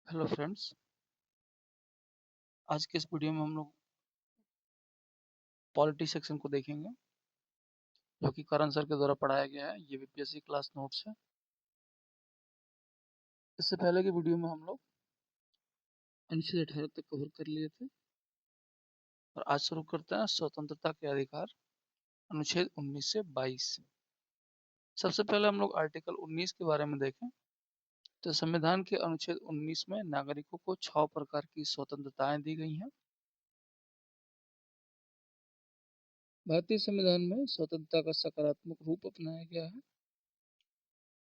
Hello friends. आज के इस वीडियो में हम लोग पॉलिटी सेक्शन को देखेंगे, जो कि करण सर के द्वारा पढ़ाया गया है। ये बीपीएससी क्लास नोट्स है। इससे पहले की वीडियो में हम लोग अनुच्छेद 18 तक कवर कर लिए थे और आज शुरू करते हैं स्वतंत्रता के अधिकार, अनुच्छेद 19 से 22। सबसे पहले हम लोग आर्टिकल 19 के बारे में देखें तो संविधान के अनुच्छेद 19 में नागरिकों को 6 प्रकार की स्वतंत्रताएं दी गई हैं। भारतीय संविधान में स्वतंत्रता का सकारात्मक रूप अपनाया गया है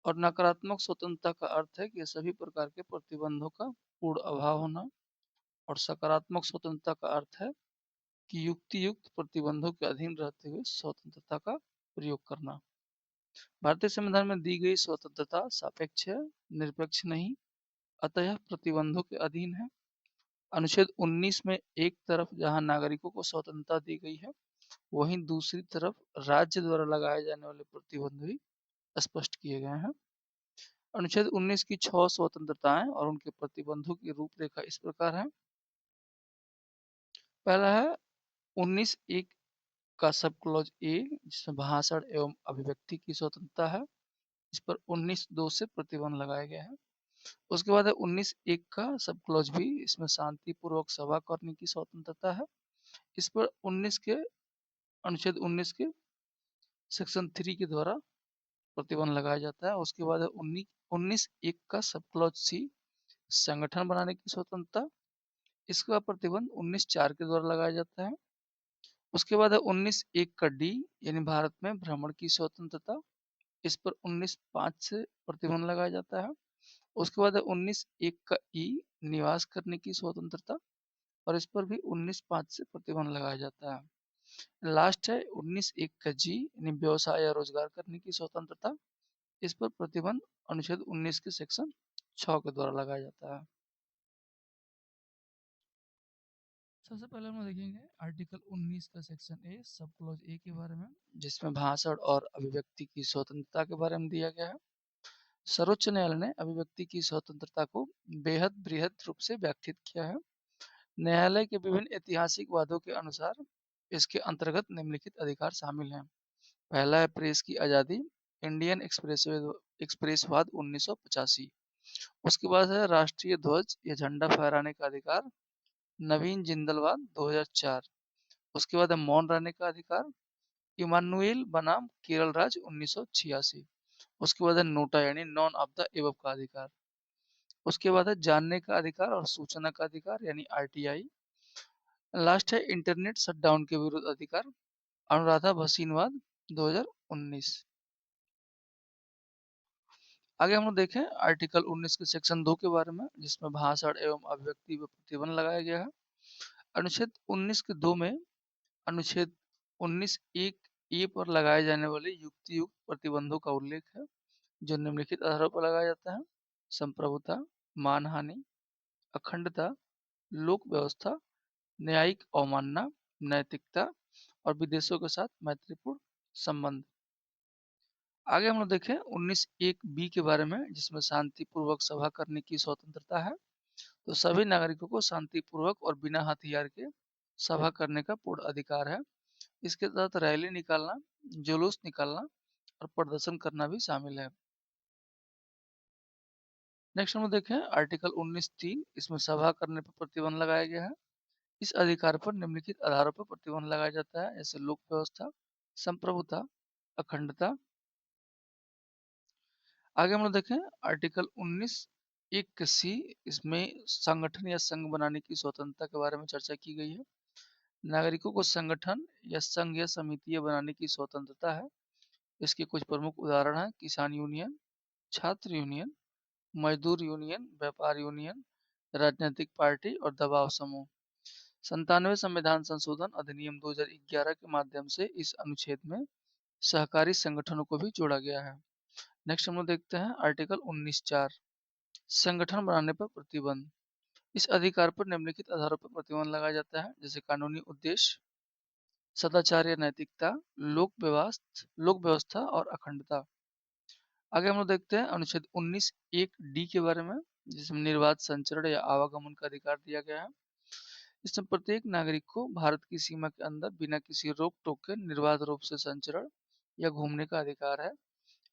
और नकारात्मक स्वतंत्रता का अर्थ है कि सभी प्रकार के प्रतिबंधों का पूर्ण अभाव होना, और सकारात्मक स्वतंत्रता का अर्थ है कि युक्ति युक्त प्रतिबंधों के अधीन रहते हुए स्वतंत्रता का प्रयोग करना। भारतीय संविधान में दी गई स्वतंत्रता सापेक्ष है, निरपेक्ष नहीं, अतः यह प्रतिबंधों के अधीन है। अनुच्छेद 19 में एक तरफ जहां नागरिकों को स्वतंत्रता दी गई है, वहीं दूसरी तरफ राज्य द्वारा लगाए जाने वाले प्रतिबंध भी स्पष्ट किए गए हैं। अनुच्छेद 19 की 6 स्वतंत्रताएं और उनके प्रतिबंधों की रूपरेखा इस प्रकार है। पहला है 19(1) का सब क्लॉज ए, जिसमें भाषण एवं अभिव्यक्ति की स्वतंत्रता है। इस पर 19(2) से प्रतिबंध लगाया गया है। उसके बाद है 19(1) का सब क्लॉज बी, इसमें शांतिपूर्वक सभा करने की स्वतंत्रता है। इस पर 19 के अनुच्छेद 19 के सेक्शन 3 के द्वारा प्रतिबंध लगाया जाता है। उसके बाद है 19(1) का सब क्लॉज सी, संगठन बनाने की स्वतंत्रता। इसका प्रतिबंध 19(4) के द्वारा लगाया जाता है। उसके बाद है 19(1) का डी, यानी भारत में भ्रमण की स्वतंत्रता। इस पर 19(5) से प्रतिबंध लगाया जाता है। उसके बाद है 19(1) का ई, निवास करने की स्वतंत्रता, और इस पर भी 19(5) से प्रतिबंध लगाया जाता है। लास्ट है 19(1) का जी, यानी व्यवसाय या रोजगार करने की स्वतंत्रता। इस पर प्रतिबंध अनुच्छेद 19 के सेक्शन 6 के द्वारा लगाया जाता है। सबसे पहले हम देखेंगे आर्टिकल 19 का section A, sub clause A के बारे में, जिसमें भाषण और अभिव्यक्ति की स्वतंत्रता के बारे में दिया गया है। सर्वोच्च न्यायालय ने अभिव्यक्ति की स्वतंत्रता को बेहद बृहद रूप से व्याख्यात किया है। न्यायालय के विभिन्न ऐतिहासिक वादों के अनुसार इसके अंतर्गत निम्नलिखित अधिकार शामिल हैं। पहला है प्रेस की आज़ादी, इंडियन एक्सप्रेसवाद 1985। उसके बाद है राष्ट्रीय ध्वज या झंडा फहराने का अधिकार, नवीन जिंदलवाद 2004। उसके बाद है मौन रहने का अधिकार, इमानुएल बनाम केरल राज्य 1986। उसके बाद है नोटा यानी नॉन ऑफ द एबव का अधिकार। उसके बाद है जानने का अधिकार और सूचना का अधिकार यानी आरटीआई। लास्ट है इंटरनेट शटडाउन के विरुद्ध अधिकार, अनुराधा भसीनवाद 2019। आगे हम लोग देखें आर्टिकल 19 के सेक्शन 2 के बारे में, जिसमें भाषण एवं अभिव्यक्ति पर प्रतिबंध लगाया गया है। अनुच्छेद 19 के 2 में अनुच्छेद 19(1) ए पर लगाए जाने वाले युक्ति युक्त प्रतिबंधों का उल्लेख है, जो निम्नलिखित आधारों पर लगाया जाता है: संप्रभुता, मानहानि, अखंडता, लोक व्यवस्था, न्यायिक अवमानना, नैतिकता और विदेशों के साथ मैत्रीपूर्ण संबंध। आगे हम लोग देखें 19(1) बी के बारे में, जिसमें शांतिपूर्वक सभा करने की स्वतंत्रता है। तो सभी नागरिकों को शांतिपूर्वक और बिना हथियार के सभा करने का पूर्ण अधिकार है। इसके तहत रैली निकालना, जुलूस निकालना और प्रदर्शन करना भी शामिल है। नेक्स्ट हम देखें आर्टिकल 19(3), इसमें सभा करने पर प्रतिबंध लगाया गया है। इस अधिकार पर निम्नलिखित आधारों पर प्रतिबंध लगाया जाता है, जैसे लोक व्यवस्था, संप्रभुता, अखंडता। आगे हम लोग देखें आर्टिकल 19(1) सी, इसमें संगठन या संघ बनाने की स्वतंत्रता के बारे में चर्चा की गई है। नागरिकों को संगठन या संघ या समितियां बनाने की स्वतंत्रता है। इसके कुछ प्रमुख उदाहरण हैं: किसान यूनियन, छात्र यूनियन, मजदूर यूनियन, व्यापार यूनियन, राजनीतिक पार्टी और दबाव समूह। 97वें संविधान संशोधन अधिनियम 2011 के माध्यम से इस अनुच्छेद में सहकारी संगठनों को भी जोड़ा गया है। नेक्स्ट हम लोग देखते हैं आर्टिकल 19(4), संगठन बनाने पर प्रतिबंध। इस अधिकार पर निम्नलिखित आधारों पर प्रतिबंध लगाया जाता है, जैसे कानूनी उद्देश्य, सदाचार या नैतिकता, लोक व्यवस्था और अखंडता। आगे हम लोग देखते हैं अनुच्छेद 19(1) डी के बारे में, जिसमें निर्बाध संचरण या आवागमन का अधिकार दिया गया है। इसमें प्रत्येक नागरिक को भारत की सीमा के अंदर बिना किसी रोक टोक के निर्बाध रूप से संचरण या घूमने का अधिकार है।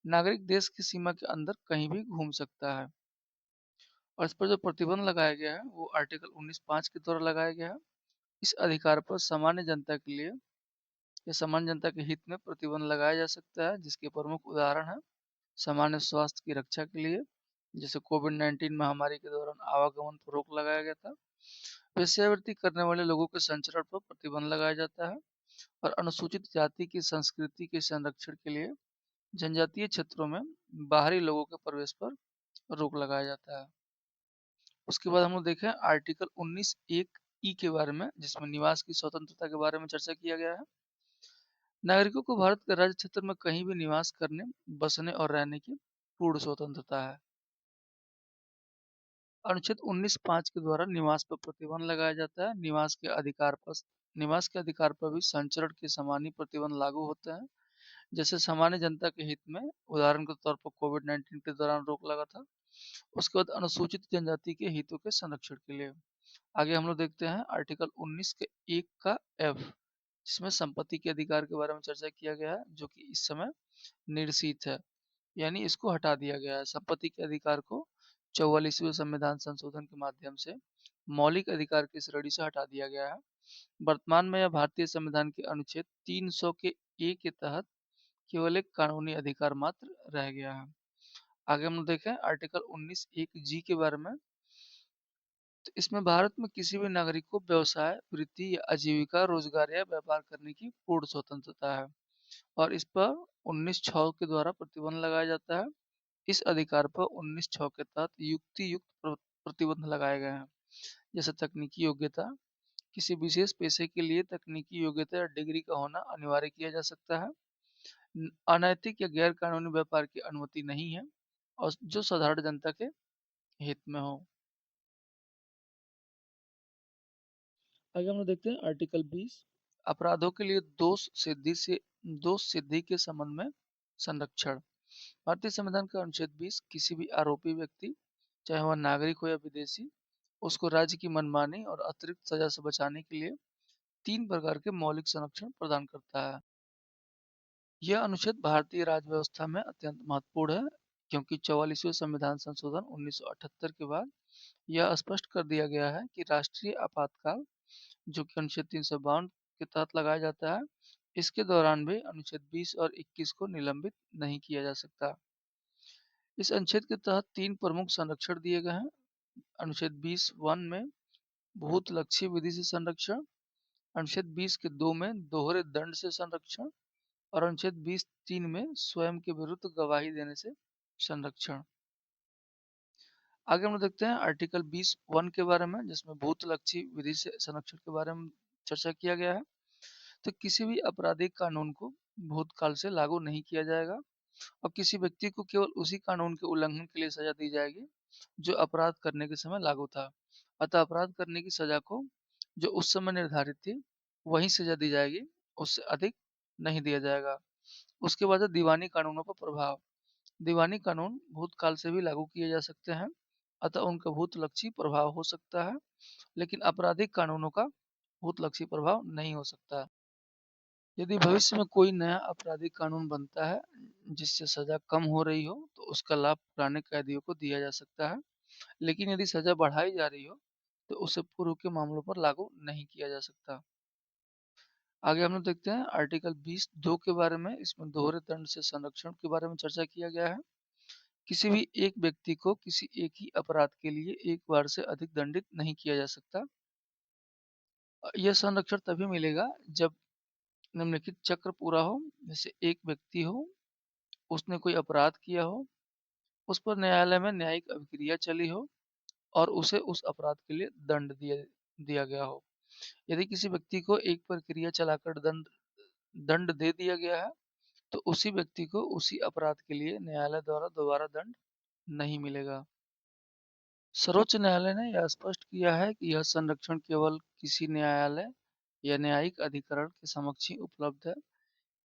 नागरिक देश की सीमा के अंदर कहीं भी घूम सकता है। और इस पर जो प्रतिबंध लगाया गया है वो आर्टिकल 19(5) के द्वारा लगाया गया है। इस अधिकार पर सामान्य जनता के लिए या सामान्य जनता के हित में प्रतिबंध लगाया जा सकता है, जिसके प्रमुख उदाहरण है सामान्य स्वास्थ्य की रक्षा के लिए, जैसे कोविड-19 महामारी के दौरान आवागमन पर रोक लगाया गया था। वेश्यावृत्ति करने वाले लोगों के संचरण पर प्रतिबंध लगाया जाता है और अनुसूचित जाति की संस्कृति के संरक्षण के लिए जनजातीय क्षेत्रों में बाहरी लोगों के प्रवेश पर रोक लगाया जाता है। उसके बाद हम लोग देखें आर्टिकल 19(1) के बारे में, जिसमें निवास की स्वतंत्रता के बारे में चर्चा किया गया है। नागरिकों को भारत के राज्य क्षेत्र में कहीं भी निवास करने, बसने और रहने की पूर्ण स्वतंत्रता है। अनुच्छेद 19(5) के द्वारा निवास पर प्रतिबंध लगाया जाता है। निवास के अधिकार पर भी संचरण के समान ही प्रतिबंध लागू होते हैं। जैसे सामान्य जनता के हित में, उदाहरण के तौर पर कोविड-19 के दौरान रोक लगा था। उसके बाद अनुसूचित जनजाति के हितों के संरक्षण के लिए आगे हम लोग देखते हैं आर्टिकल 19 के 1 का F, जिसमें संपत्ति के अधिकार के बारे में चर्चा किया गया है, जो कि इस समय निर्शीत है, यानी इसको हटा दिया गया है। संपत्ति के अधिकार को 44वें संविधान संशोधन के माध्यम से मौलिक अधिकार की श्रेणी से हटा दिया गया है। वर्तमान में यह भारतीय संविधान के अनुच्छेद 300 के ए के तहत केवल एक कानूनी अधिकार मात्र रह गया है। आगे हम देखें आर्टिकल 19(1) के बारे में। तो इसमें भारत में किसी भी नागरिक को व्यवसाय, वृत्ति या आजीविका, रोजगार या व्यापार करने की पूर्ण स्वतंत्रता है और इस पर 19(6) के द्वारा प्रतिबंध लगाया जाता है। इस अधिकार पर 19(6) के तहत युक्त प्रतिबंध लगाए गए हैं, जैसे तकनीकी योग्यता, किसी विशेष पेशे के लिए तकनीकी योग्यता या डिग्री का होना अनिवार्य किया जा सकता है। अनैतिक या गैर कानूनी व्यापार की अनुमति नहीं है और जो साधारण जनता के हित में हो। आगे हम लोग देखते हैं आर्टिकल 20 अपराधों के लिए दोष सिद्धि के संबंध में संरक्षण। भारतीय संविधान का अनुच्छेद 20 किसी भी आरोपी व्यक्ति, चाहे वह नागरिक हो या विदेशी, उसको राज्य की मनमानी और अतिरिक्त सजा से बचाने के लिए 3 प्रकार के मौलिक संरक्षण प्रदान करता है। यह अनुच्छेद भारतीय राज्य व्यवस्था में अत्यंत महत्वपूर्ण है, क्योंकि 44वें संविधान संशोधन 1978 के बाद यह स्पष्ट कर दिया गया है कि राष्ट्रीय आपातकाल, जो कि अनुच्छेद 352 के तहत लगाया जाता है, इसके दौरान भी अनुच्छेद 20 और 21 को निलंबित नहीं किया जा सकता। इस अनुच्छेद के तहत 3 प्रमुख संरक्षण दिए गए हैं। अनुच्छेद 20(1) में भूतलक्षी विधि से संरक्षण, अनुच्छेद 20 के 2 में दोहरे दंड से संरक्षण और अनुच्छेद 20(3) में स्वयं के विरुद्ध गवाही देने से संरक्षण। आगे हम लोग देखते हैं आर्टिकल 20(1) के बारे में, जिसमें भूतलक्षी विधि से संरक्षण के बारे में चर्चा किया गया है। तो किसी भी आपराधिक कानून को भूतकाल से लागू नहीं किया जाएगा और किसी व्यक्ति को केवल उसी कानून के उल्लंघन के लिए सजा दी जाएगी जो अपराध करने के समय लागू था। अतः अपराध करने की सजा को जो उस समय निर्धारित थी वही सजा दी जाएगी, उससे अधिक नहीं दिया जाएगा। उसके बाद है दीवानी कानूनों पर प्रभाव। दीवानी कानून भूतकाल से भी लागू किए जा सकते हैं, अतः उनका भूतलक्षी प्रभाव हो सकता है, लेकिन आपराधिक कानूनों का भूतलक्षी प्रभाव नहीं हो सकता। यदि भविष्य में कोई नया आपराधिक कानून बनता है जिससे सजा कम हो रही हो, तो उसका लाभ पुराने कैदियों को दिया जा सकता है, लेकिन यदि सजा बढ़ाई जा रही हो तो उसे पूर्व के मामलों पर लागू नहीं किया जा सकता। आगे हम लोग देखते हैं आर्टिकल 20(2) के बारे में। इसमें दोहरे दंड से संरक्षण के बारे में चर्चा किया गया है। किसी भी एक व्यक्ति को किसी एक ही अपराध के लिए एक बार से अधिक दंडित नहीं किया जा सकता। यह संरक्षण तभी मिलेगा जब निम्नलिखित चक्र पूरा हो, जैसे एक व्यक्ति हो, उसने कोई अपराध किया हो, उस पर न्यायालय में न्यायिक अभिक्रिया चली हो और उसे उस अपराध के लिए दंड दिया गया हो। यदि किसी व्यक्ति को एक प्रक्रिया चलाकर दंड दे दिया गया है, तो उसी व्यक्ति को उसी अपराध के लिए न्यायालय द्वारा दोबारा दंड नहीं मिलेगा। सर्वोच्च न्यायालय ने यह स्पष्ट किया है कि यह संरक्षण केवल किसी न्यायालय या न्यायिक अधिकरण के समक्ष ही उपलब्ध है।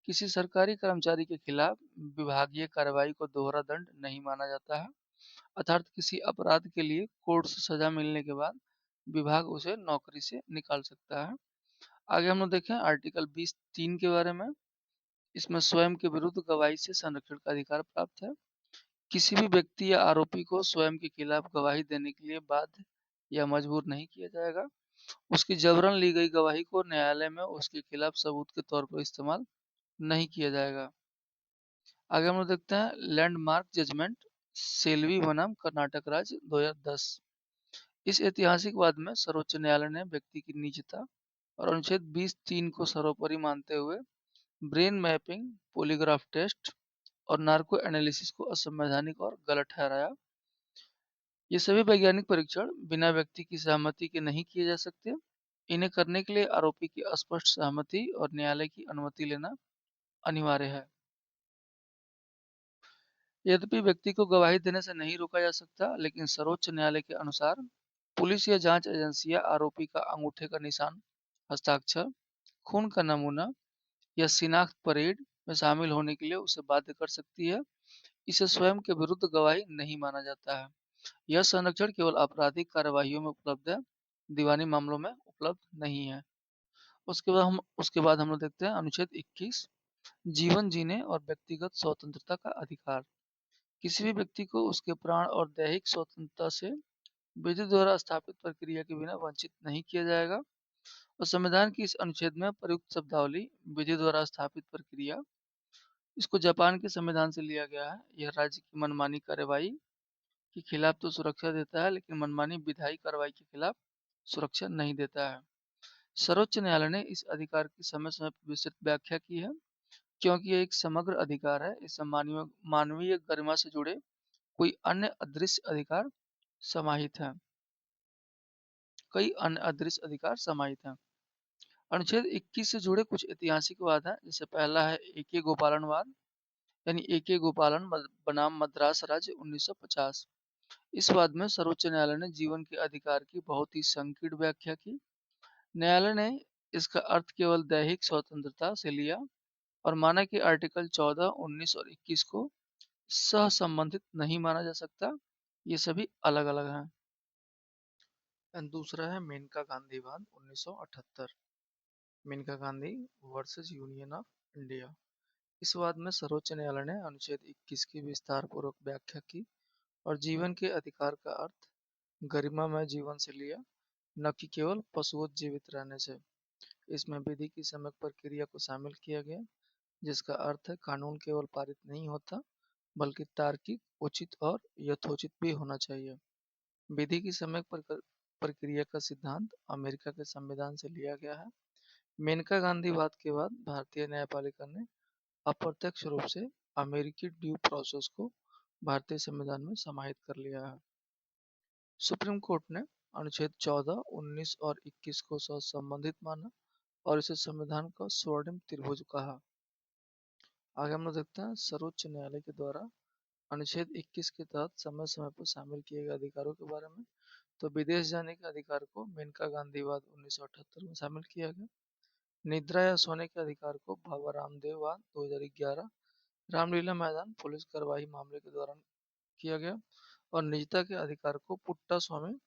किसी सरकारी कर्मचारी के खिलाफ विभागीय कार्रवाई को दोहरा दंड नहीं माना जाता है। अर्थात किसी अपराध के लिए कोर्ट से सजा मिलने के बाद विभाग उसे नौकरी से निकाल सकता है। आगे हम लोग देखें आर्टिकल 20(3) के बारे में। इसमें स्वयं के विरुद्ध गवाही से संरक्षण का अधिकार प्राप्त है। किसी भी व्यक्ति या आरोपी को स्वयं के खिलाफ गवाही देने के लिए बाध्य या मजबूर नहीं किया जाएगा। उसकी जबरन ली गई गवाही को न्यायालय में उसके खिलाफ सबूत के तौर पर इस्तेमाल नहीं किया जाएगा। आगे हम लोग देखते हैं लैंडमार्क जजमेंट सेल्वी बनाम कर्नाटक राज्य 2010। इस ऐतिहासिक वाद में सर्वोच्च न्यायालय ने व्यक्ति की निजता और अनुच्छेद 20(3) को सर्वोपरि मानते हुए ब्रेन मैपिंग, पॉलीग्राफ टेस्ट और नार्को एनालिसिस को असंवैधानिक और गलत ठहराया। ये सभी वैज्ञानिक परीक्षण बिना व्यक्ति की सहमति के नहीं किए जा सकते। इन्हें करने के लिए आरोपी की स्पष्ट सहमति और न्यायालय की अनुमति लेना अनिवार्य है। यद्यपि व्यक्ति को गवाही देने से नहीं रोका जा सकता, लेकिन सर्वोच्च न्यायालय के अनुसार पुलिस या जांच एजेंसियां आरोपी का अंगूठे का निशान, हस्ताक्षर, खून का नमूना या शिनाख्त परेड में शामिल होने के लिए उसे बाध्य कर सकती है। इसे स्वयं के विरुद्ध गवाही नहीं माना जाता है। यह संरक्षण केवल आपराधिक कार्यवाहियों में उपलब्ध है, दीवानी मामलों में उपलब्ध नहीं है। उसके बाद हम लोग देखते हैं अनुच्छेद 21 जीवन जीने और व्यक्तिगत स्वतंत्रता का अधिकार। किसी भी व्यक्ति को उसके प्राण और दैहिक स्वतंत्रता से विधि द्वारा स्थापित प्रक्रिया के बिना वंचित नहीं किया जाएगा। और संविधान की इस अनुच्छेद में प्रयुक्त शब्दावली विधि द्वारा स्थापित प्रक्रिया, इसको जापान के संविधान से लिया गया है। यह राज्य की मनमानी कार्यवाही के खिलाफ तो सुरक्षा देता है, लेकिन मनमानी विधायी कार्रवाई के खिलाफ सुरक्षा नहीं देता है। सर्वोच्च न्यायालय ने इस अधिकार की समय समय पर विस्तृत व्याख्या की है, क्योंकि यह एक समग्र अधिकार है। इसमें मानवीय गरिमा से जुड़े कोई अन्य अदृश्य अधिकार समाहित है। कई अन्य अदृश्य अधिकार समाहित हैं। अनुच्छेद 21 से जुड़े कुछ ऐतिहासिक वाद हैं। जैसे पहला है ए.के. गोपालन वाद, यानी ए.के. गोपालन बनाम मद्रास राज्य 1950। इस वाद में सर्वोच्च न्यायालय ने जीवन के अधिकार की बहुत ही संकीर्ण व्याख्या की। न्यायालय ने इसका अर्थ केवल दैहिक स्वतंत्रता से लिया और माना कि आर्टिकल 14, 19 और 21 को सहसंबंधित नहीं माना जा सकता। ये सभी अलग अलग हैं। दूसरा है मेनका गांधी वाद 1978। Maneka Gandhi versus Union of India. इस वाद में सर्वोच्च न्यायालय ने अनुच्छेद 21 की विस्तार पूर्वक व्याख्या की और जीवन के अधिकार का अर्थ गरिमामय जीवन से लिया, न कि केवल पशुवत जीवित रहने से। इसमें विधि की सम्यक प्रक्रिया को शामिल किया गया, जिसका अर्थ है कानून केवल पारित नहीं होता, बल्कि तार्किक, उचित और यथोचित भी होना चाहिए। विधि की सम्यक प्रक्रिया का सिद्धांत अमेरिका के संविधान से लिया गया है। मेनका गांधी वाद के बाद भारतीय न्यायपालिका ने अप्रत्यक्ष रूप से अमेरिकी ड्यू प्रोसेस को भारतीय संविधान में समाहित कर लिया है। सुप्रीम कोर्ट ने अनुच्छेद 14, 19 और 21 को संबंधित माना और इसे संविधान का स्वर्णिम त्रिभुज कहा। आगे हम लोग देखते हैं सर्वोच्च न्यायालय के द्वारा अनुच्छेद 21 के तहत समय समय पर शामिल किए गए अधिकारों के बारे में। तो विदेश जाने के अधिकार को मेनका गांधीवाद 1978 में शामिल किया गया। निद्रा या सोने के अधिकार को बाबा रामदेव वाद 2011 रामलीला मैदान पुलिस कार्रवाई मामले के दौरान किया गया। और निजता के अधिकार को पुट्टा स्वामी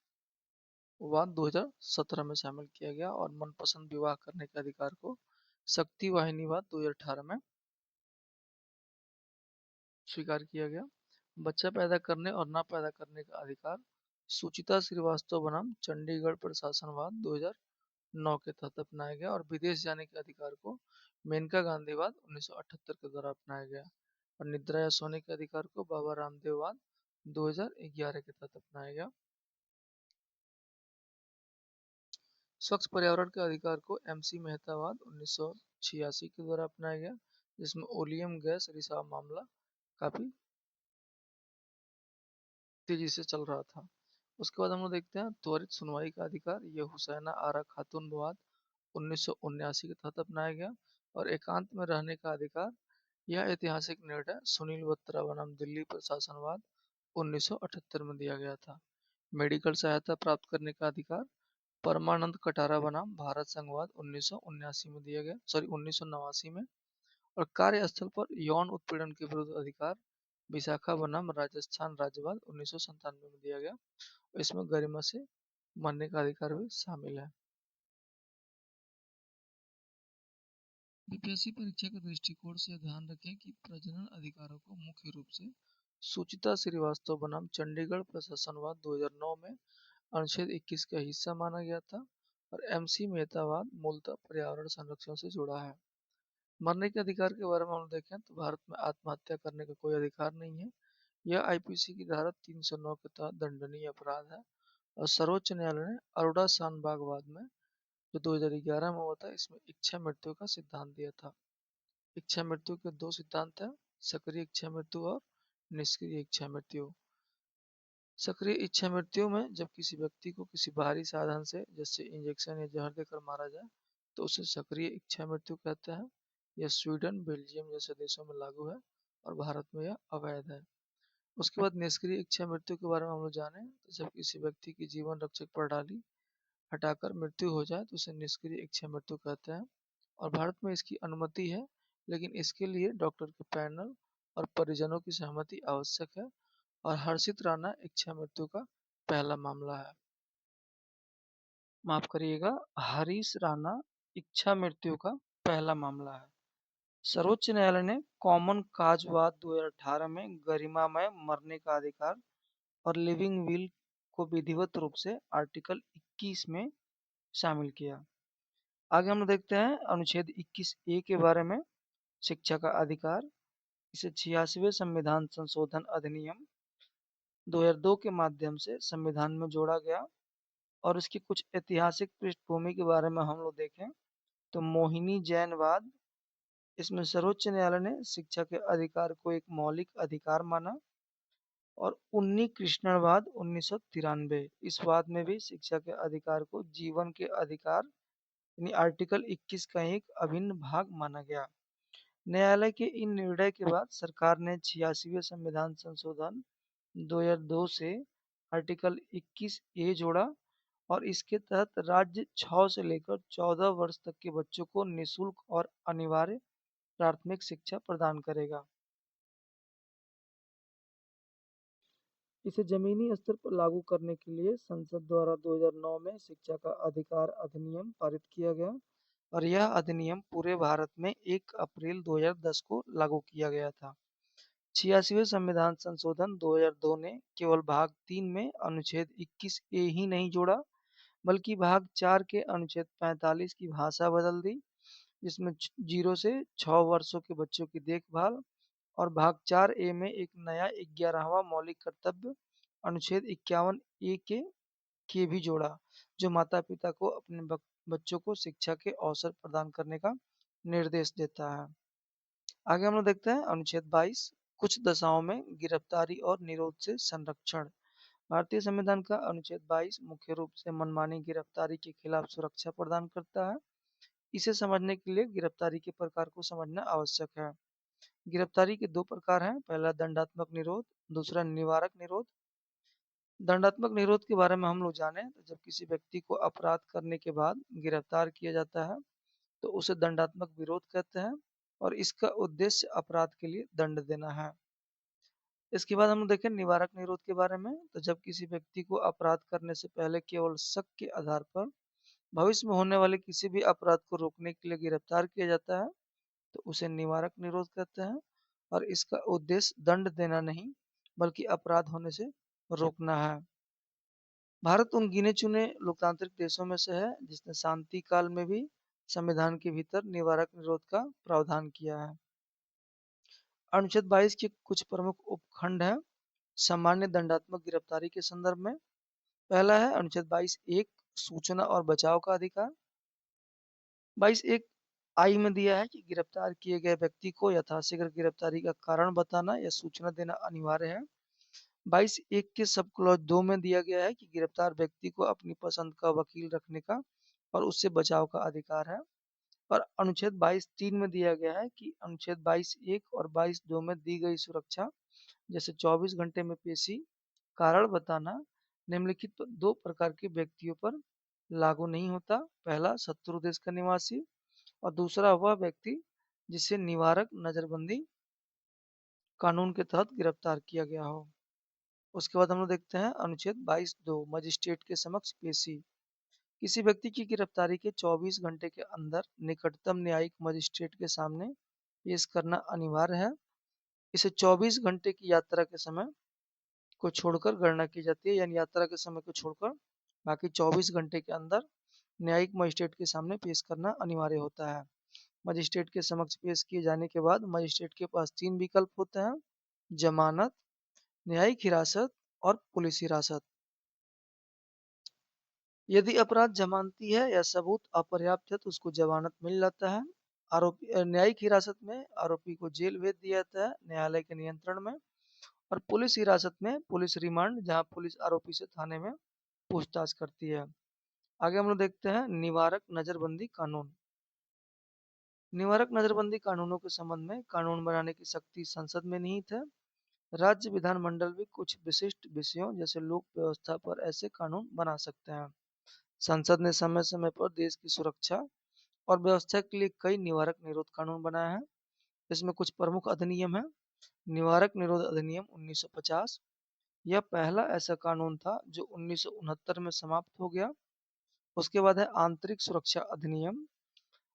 वाद 2017 में शामिल किया गया। और मनपसंद विवाह करने के अधिकार को शक्ति वाहिनी वाद 2018 में स्वीकार किया गया। बच्चा पैदा करने और ना पैदा करने का अधिकार सुचिता श्रीवास्तव बनाम चंडीगढ़ प्रशासनवाद 2009 के तहत अपनाया गया। और विदेश जाने के अधिकार को मेनका गांधीवाद 1978 के द्वारा अपनाया गया। और निद्रा या सोने के अधिकार को बाबा रामदेव वाद 2011 के तहत अपनाया गया। स्वच्छ पर्यावरण के अधिकार को MC मेहता वाद 1986 के द्वारा अपनाया गया, जिसमें ओलियम गैस रिसाव मामला काफी तेजी से चल रहा था। उसके बाद हम लोग देखते हैं त्वरित सुनवाई का अधिकार। यह हुसैना आरा खातून वाद 1979 के तहत अपनाया गया। और एकांत में रहने का अधिकार, यह ऐतिहासिक निर्णय सुनील बत्रा बनाम दिल्ली प्रशासनवाद 1978 में दिया गया था। मेडिकल सहायता प्राप्त करने का अधिकार परमानंद कटारा बनाम भारत संघवाद 1979 में दिया गया, 1989 में। और कार्यस्थल पर यौन उत्पीड़न के विरुद्ध अधिकार विशाखापट्टनम राजस्थान राज्यपाल 1997 में दिया गया। इसमें गरिमा से मरने का अधिकार भी शामिल है। बीपीएससी परीक्षा के दृष्टिकोण से ध्यान रखें कि प्रजनन अधिकारों को मुख्य रूप से सुचिता श्रीवास्तव बनाम चंडीगढ़ प्रशासनवाद 2009 में अनुच्छेद 21 का हिस्सा माना गया था और एमसी मेहतावाद मूलतः पर्यावरण संरक्षण से जुड़ा है। मरने के अधिकार के बारे में हम देखें तो भारत में आत्महत्या करने का कोई अधिकार नहीं है। यह आईपीसी की धारा 309 के तहत दंडनीय अपराध है और सर्वोच्च न्यायालय ने अरोड़ा शानबाग वाद में जो 2011 में हुआ था इसमें इच्छा मृत्यु का सिद्धांत दिया था। इच्छा मृत्यु के दो सिद्धांत हैं, सक्रिय इच्छा मृत्यु और निष्क्रिय इच्छा मृत्यु। सक्रिय इच्छा मृत्यु में जब किसी व्यक्ति को किसी बाहरी साधन से जैसे इंजेक्शन या जहर देकर मारा जाए तो उसे सक्रिय इच्छा मृत्यु कहते हैं। यह स्वीडन, बेल्जियम जैसे देशों में लागू है और भारत में यह अवैध है। उसके बाद निष्क्रिय इच्छा मृत्यु के बारे में हम लोग जाने तो जब किसी व्यक्ति की जीवन रक्षक प्रणाली हटाकर मृत्यु हो जाए तो उसे निष्क्रिय इच्छा मृत्यु कहते हैं और भारत में इसकी अनुमति है, लेकिन इसके लिए डॉक्टर के पैनल और परिजनों की सहमति आवश्यक है और हर्षित राणा इच्छा मृत्यु का पहला मामला है। माफ करिएगा, हरीश राणा इच्छा मृत्यु का पहला मामला है। सर्वोच्च न्यायालय ने कॉमन काजवाद 2018 में गरिमामय मरने का अधिकार और लिविंग विल को विधिवत रूप से आर्टिकल 21 में शामिल किया। आगे हम देखते हैं अनुच्छेद 21A के बारे में, शिक्षा का अधिकार। इसे 86वें संविधान संशोधन अधिनियम 2002 के माध्यम से संविधान में जोड़ा गया और इसकी कुछ ऐतिहासिक पृष्ठभूमि के बारे में हम लोग देखें तो मोहिनी जैनवाद, इसमें सर्वोच्च न्यायालय ने शिक्षा के अधिकार को एक मौलिक अधिकार माना और उन्नी कृष्णवाद 1993, इस वाद में भी शिक्षा के अधिकार को जीवन के अधिकार यानी आर्टिकल 21 का एक अभिन्न भाग माना गया। न्यायालय के इन निर्णय के बाद सरकार ने 86वें संविधान संशोधन 2002 से आर्टिकल 21A जोड़ा और इसके तहत राज्य 6 से लेकर 14 वर्ष तक के बच्चों को निःशुल्क और अनिवार्य प्राथमिक शिक्षा प्रदान करेगा। इसे जमीनी स्तर पर लागू करने के लिए संसद द्वारा 2009 में शिक्षा का अधिकार अधिनियम पारित किया गया और यह अधिनियम पूरे भारत में 1 अप्रैल 2010 को लागू किया गया था। 86वें संविधान संशोधन 2002 ने केवल भाग 3 में अनुच्छेद 21A ही नहीं जोड़ा बल्कि भाग 4 के अनुच्छेद 45 की भाषा बदल दी, जिसमें 0 से 6 वर्षों के बच्चों की देखभाल और भाग 4A में एक नया 11वां मौलिक कर्तव्य अनुच्छेद 51A के भी जोड़ा, जो माता पिता को अपने बच्चों को शिक्षा के अवसर प्रदान करने का निर्देश देता है। आगे हम लोग देखते हैं अनुच्छेद 22, कुछ दशाओं में गिरफ्तारी और निरोध से संरक्षण। भारतीय संविधान का अनुच्छेद 22 मुख्य रूप से मनमानी गिरफ्तारी के खिलाफ सुरक्षा प्रदान करता है। इसे समझने के लिए गिरफ्तारी के प्रकार को समझना आवश्यक है। गिरफ्तारी के दो प्रकार हैं, पहला दंडात्मक निरोध, दूसरा निवारक निरोध। दंडात्मक निरोध के बारे में हम लोग जाने तो जब किसी व्यक्ति को अपराध करने के बाद गिरफ्तार किया जाता है तो उसे दंडात्मक विरोध कहते हैं और इसका उद्देश्य अपराध के लिए दंड देना है। इसके बाद हम देखें निवारक निरोध के बारे में, तो जब किसी व्यक्ति को अपराध करने से पहले केवल शक के आधार पर भविष्य में होने वाले किसी भी अपराध को रोकने के लिए गिरफ्तार किया जाता है तो उसे निवारक निरोध कहते हैं और इसका उद्देश्य दंड देना नहीं बल्कि अपराध होने से रोकना है। भारत उन गिने चुने लोकतांत्रिक देशों में से है जिसने शांति काल में भी संविधान के भीतर निवारक निरोध का प्रावधान किया है। अनुच्छेद 22 के कुछ प्रमुख उपखंड हैं सामान्य दंडात्मक गिरफ्तारी के संदर्भ में। पहला है अनुच्छेद 22(1) सूचना और बचाव का अधिकार। 22(1)(I) में दिया है कि गिरफ्तार किए गए व्यक्ति को यथाशीघ्र गिरफ्तारी का कारण बताना या सूचना देना अनिवार्य है। 22(1) के सब क्लॉज 2 में दिया गया है कि गिरफ्तार व्यक्ति को अपनी पसंद का वकील रखने का और उससे बचाव का अधिकार है। और अनुच्छेद 22(3) में दिया गया है कि अनुच्छेद 22(1) और 22(2) में दी गई सुरक्षा जैसे 24 घंटे में पेशी, कारण बताना निम्नलिखित दो प्रकार के व्यक्तियों पर लागू नहीं होता। पहला शत्रु देश का निवासी और दूसरा वह व्यक्ति जिसे निवारक नजरबंदी कानून के तहत गिरफ्तार किया गया हो। उसके बाद हम लोग देखते हैं अनुच्छेद 22(2) मजिस्ट्रेट के समक्ष पेशी। किसी व्यक्ति की गिरफ्तारी के 24 घंटे के अंदर निकटतम न्यायिक मजिस्ट्रेट के सामने पेश करना अनिवार्य है। इसे 24 घंटे की यात्रा के समय को छोड़कर गणना की जाती है, यानी यात्रा के समय को छोड़कर बाकी 24 घंटे के अंदर न्यायिक मजिस्ट्रेट के सामने पेश करना अनिवार्य होता है। मजिस्ट्रेट के समक्ष पेश किए जाने के बाद मजिस्ट्रेट के पास 3 विकल्प होते हैं: जमानत, न्यायिक हिरासत और पुलिस हिरासत। यदि अपराध जमानती है या सबूत अपर्याप्त है तो उसको जमानत मिल जाता है। आरोपी न्यायिक हिरासत में आरोपी को जेल भेज दिया जाता है न्यायालय के नियंत्रण में। और पुलिस हिरासत में पुलिस रिमांड, जहां पुलिस आरोपी से थाने में पूछताछ करती है। आगे हम लोग देखते हैं निवारक नजरबंदी कानून। निवारक नजरबंदी कानूनों के संबंध में कानून बनाने की शक्ति संसद में निहित है। राज्य विधानमंडल भी कुछ विशिष्ट विषयों जैसे लोक व्यवस्था पर ऐसे कानून बना सकते हैं। संसद ने समय समय पर देश की सुरक्षा और व्यवस्था के लिए कई निवारक निरोध कानून बनाए हैं। इसमें कुछ प्रमुख अधिनियम है। निवारक निरोध अधिनियम 1950, यह पहला ऐसा कानून था जो 1969 में समाप्त हो गया। उसके बाद है आंतरिक सुरक्षा अधिनियम।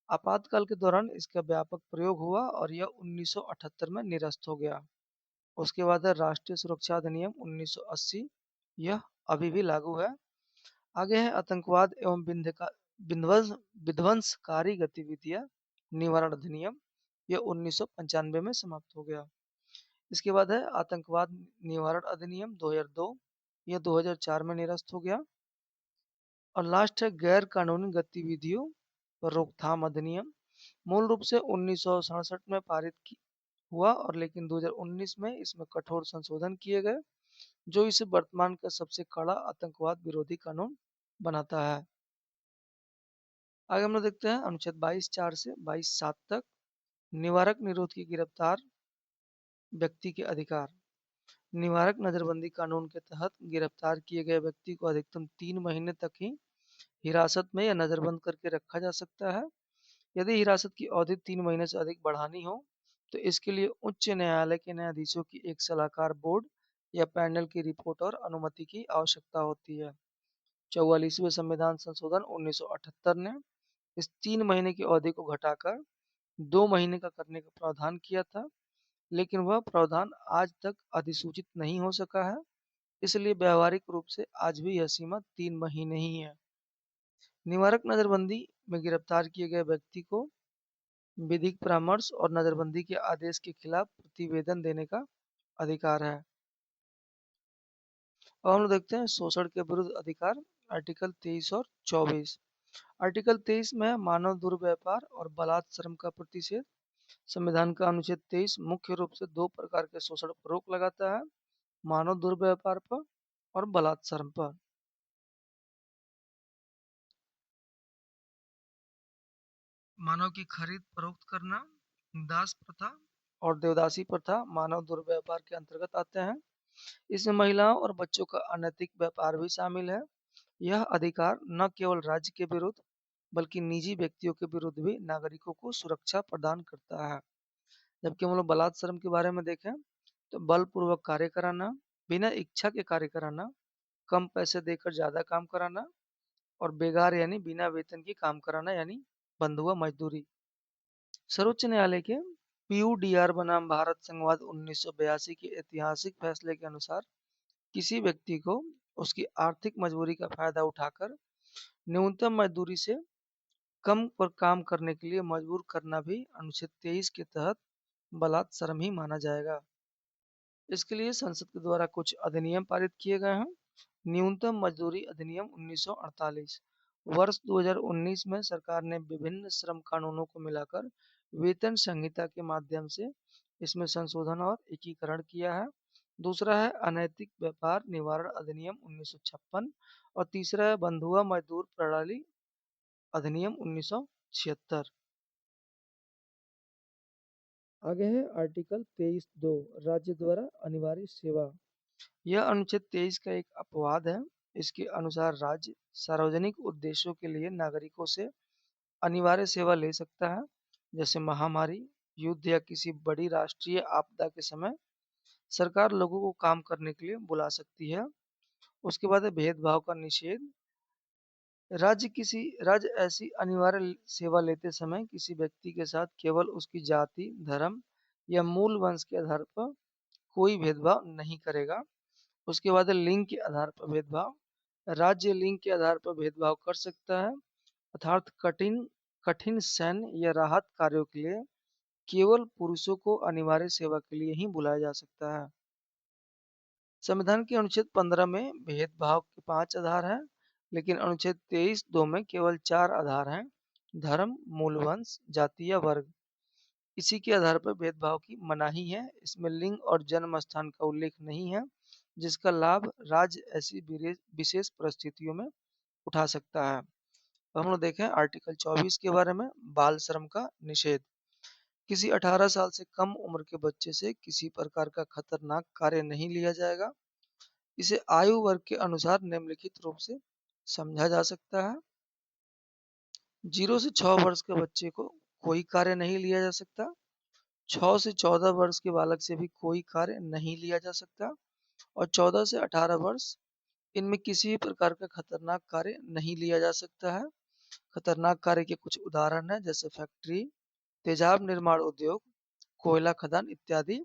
आपातकाल के दौरान इसका व्यापक प्रयोग हुआ और यह 1978 में निरस्त हो गया। उसके बाद है राष्ट्रीय सुरक्षा अधिनियम 1980, यह अभी भी लागू है। आगे है आतंकवाद एवं विध्वंसकारी गतिविधियां निवारण अधिनियम, यह 1995 में समाप्त हो गया। इसके बाद है आतंकवाद निवारण अधिनियम 2002, यह 2004 में निरस्त हो गया। और लास्ट है गैर कानूनी गतिविधियों पर रोकथाम अधिनियम। मूल रूप से 1967 में हुआ और लेकिन 2019 में इसमें कठोर संशोधन किए गए जो इसे वर्तमान का सबसे कड़ा आतंकवाद विरोधी कानून बनाता है। आगे हम लोग देखते हैं अनुच्छेद 22(4) से 22(7) तक निवारक निरोध की गिरफ्तार व्यक्ति के अधिकार। निवारक नजरबंदी कानून के तहत गिरफ्तार किए गए व्यक्ति को अधिकतम 3 महीने तक ही हिरासत में या नजरबंद करके रखा जा सकता है। यदि हिरासत की अवधि 3 महीने से अधिक बढ़ानी हो तो इसके लिए उच्च न्यायालय के न्यायाधीशों की एक सलाहकार बोर्ड या पैनल की रिपोर्ट और अनुमति की आवश्यकता होती है। 44वें संविधान संशोधन 1978 ने इस 3 महीने की अवधि को घटाकर 2 महीने का करने का प्रावधान किया था, लेकिन वह प्रावधान आज तक अधिसूचित नहीं हो सका है, इसलिए व्यावहारिक रूप से आज भी यह सीमा 3 महीने ही है। निवारक नजरबंदी में गिरफ्तार किए गए व्यक्ति को विधिक परामर्श और नजरबंदी के आदेश के खिलाफ प्रतिवेदन देने का अधिकार है। अब हम लोग देखते हैं शोषण के विरुद्ध अधिकार, आर्टिकल 23 और 24। आर्टिकल 23 में मानव दुर्व्यापार और बलात्श्रम का प्रतिषेध। संविधान का अनुच्छेद 23 मुख्य रूप से 2 प्रकार के शोषण पर रोक लगाता है: मानव दुर्व्यापार पर और बलात्श्रम पर। मानव की खरीद फरोख्त करना, दास प्रथा और देवदासी प्रथा मानव दुर्व्यापार के अंतर्गत आते हैं। इसमें महिलाओं और बच्चों का अनैतिक व्यापार भी शामिल है। यह अधिकार न केवल राज्य के विरुद्ध बल्कि निजी व्यक्तियों के विरुद्ध भी नागरिकों को सुरक्षा प्रदान करता है। जबकि हम लोग बलात्श्रम के बारे में देखें तो बलपूर्वक कार्य कराना, बिना इच्छा के कार्य कराना, कम पैसे देकर ज्यादा काम कराना और बेगार यानी बिना वेतन के काम कराना यानी बंधुआ मजदूरी। सर्वोच्च न्यायालय के पीयूडीआर बनाम भारत संघवाद 1982 के ऐतिहासिक फैसले के अनुसार किसी व्यक्ति को उसकी आर्थिक मजबूरी का फायदा उठाकर न्यूनतम मजदूरी से कम पर काम करने के लिए मजबूर करना भी अनुच्छेद 23 के तहत बलात्श्रम ही माना जाएगा। इसके लिए संसद के द्वारा कुछ अधिनियम पारित किए गए हैं। न्यूनतम मजदूरी अधिनियम 1948। वर्ष 2019 में सरकार ने विभिन्न श्रम कानूनों को मिलाकर वेतन संहिता के माध्यम से इसमें संशोधन और एकीकरण किया है। दूसरा है अनैतिक व्यापार निवारण अधिनियम 1956 और तीसरा है बंधुआ मजदूर प्रणाली अधिनियम 1976। आगे है आर्टिकल 23(2) राज्य द्वारा अनिवार्य सेवा। यह अनुच्छेद 23 का एक अपवाद है। इसके अनुसार राज्य सार्वजनिक उद्देश्यों के लिए नागरिकों से अनिवार्य सेवा ले सकता है, जैसे महामारी, युद्ध या किसी बड़ी राष्ट्रीय आपदा के समय सरकार लोगों को काम करने के लिए बुला सकती है। उसके बाद है भेदभाव का निषेध। राज्य ऐसी अनिवार्य सेवा लेते समय किसी व्यक्ति के साथ केवल उसकी जाति, धर्म या मूल वंश के आधार पर कोई भेदभाव नहीं करेगा। उसके बाद है लिंग के आधार पर भेदभाव। राज्य लिंग के आधार पर भेदभाव कर सकता है, अर्थात कठिन कठिन सैन्य या राहत कार्यों के लिए केवल पुरुषों को अनिवार्य सेवा के लिए ही बुलाया जा सकता है। संविधान के अनुच्छेद 15 में भेदभाव के 5 आधार हैं, लेकिन अनुच्छेद 23(2) में केवल 4 आधार हैं: धर्म, मूल वंश, जाति या वर्ग। इसी के आधार पर भेदभाव की मनाही है। इसमें लिंग और जन्म स्थान का उल्लेख नहीं है, जिसका लाभ राज्य ऐसी विशेष परिस्थितियों में उठा सकता है। तो हम लोग देखें आर्टिकल 24 के बारे में, बाल श्रम का निषेध। किसी 18 साल से कम उम्र के बच्चे से किसी प्रकार का खतरनाक कार्य नहीं लिया जाएगा। इसे आयु वर्ग के अनुसार निम्नलिखित रूप से समझा जा सकता है। 0 से 6 वर्ष के बच्चे को कोई कार्य नहीं लिया जा सकता। 6 से 14 वर्ष के बालक से भी कोई कार्य नहीं लिया जा सकता। और 14 से 18 वर्ष, इनमें किसी भी प्रकार का खतरनाक कार्य नहीं लिया जा सकता है। खतरनाक कार्य के कुछ उदाहरण हैं, जैसे फैक्ट्री, तेजाब निर्माण उद्योग, कोयला खदान इत्यादि।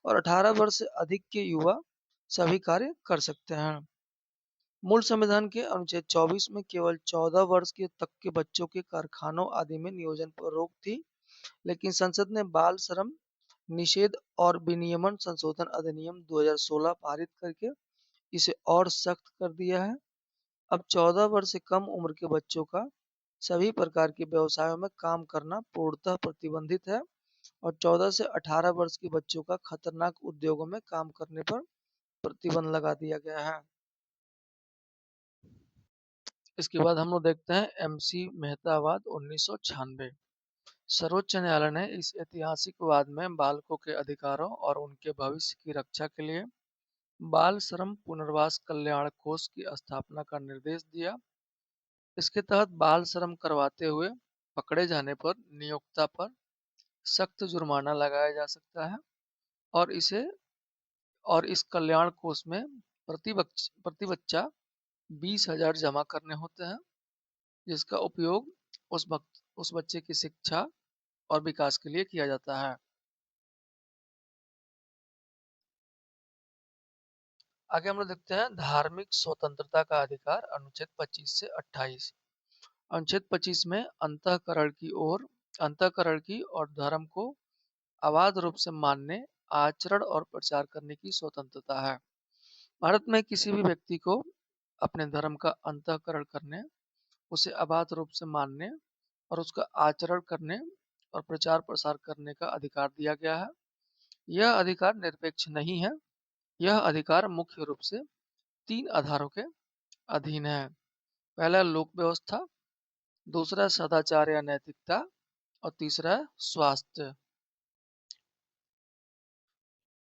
और 18 वर्ष से अधिक के युवा सभी कार्य कर सकते हैं। मूल संविधान के अनुच्छेद 24 में केवल 14 वर्ष के तक के बच्चों के कारखानों आदि में नियोजन पर रोक थी, लेकिन संसद ने बाल श्रम निषेध और विनियमन संशोधन अधिनियम 2016 पारित करके इसे और सख्त कर दिया है। अब 14 वर्ष से कम उम्र के बच्चों का सभी प्रकार के व्यवसायों में काम करना पूर्णतः प्रतिबंधित है, और 14 से 18 वर्ष के बच्चों का खतरनाक उद्योगों में काम करने पर प्रतिबंध लगा दिया गया है। इसके बाद हम लोग देखते हैं MC मेहता वाद 1996। सर्वोच्च न्यायालय ने इस ऐतिहासिक वाद में बालकों के अधिकारों और उनके भविष्य की रक्षा के लिए बाल श्रम पुनर्वास कल्याण कोष की स्थापना का निर्देश दिया। इसके तहत बाल श्रम करवाते हुए पकड़े जाने पर नियोक्ता पर सख्त जुर्माना लगाया जा सकता है, और इस कल्याण कोष में प्रति बच्चा 20,000 जमा करने होते हैं, जिसका उपयोग उस बच्चे की शिक्षा और विकास के लिए किया जाता है। आगे हम लोग देखते हैं धार्मिक स्वतंत्रता का अधिकार, अनुच्छेद 25 से 28। अनुच्छेद 25 में अंतःकरण की और धर्म को अबाध रूप से मानने, आचरण और प्रचार करने की स्वतंत्रता है। भारत में किसी भी व्यक्ति को अपने धर्म का अंतःकरण करने, उसे अबाध रूप से मानने और उसका आचरण करने और प्रचार प्रसार करने का अधिकार दिया गया है। यह अधिकार निरपेक्ष नहीं है। यह अधिकार मुख्य रूप से 3 आधारों के अधीन है। पहला लोक व्यवस्था, दूसरा सदाचार या नैतिकता, और तीसरा स्वास्थ्य।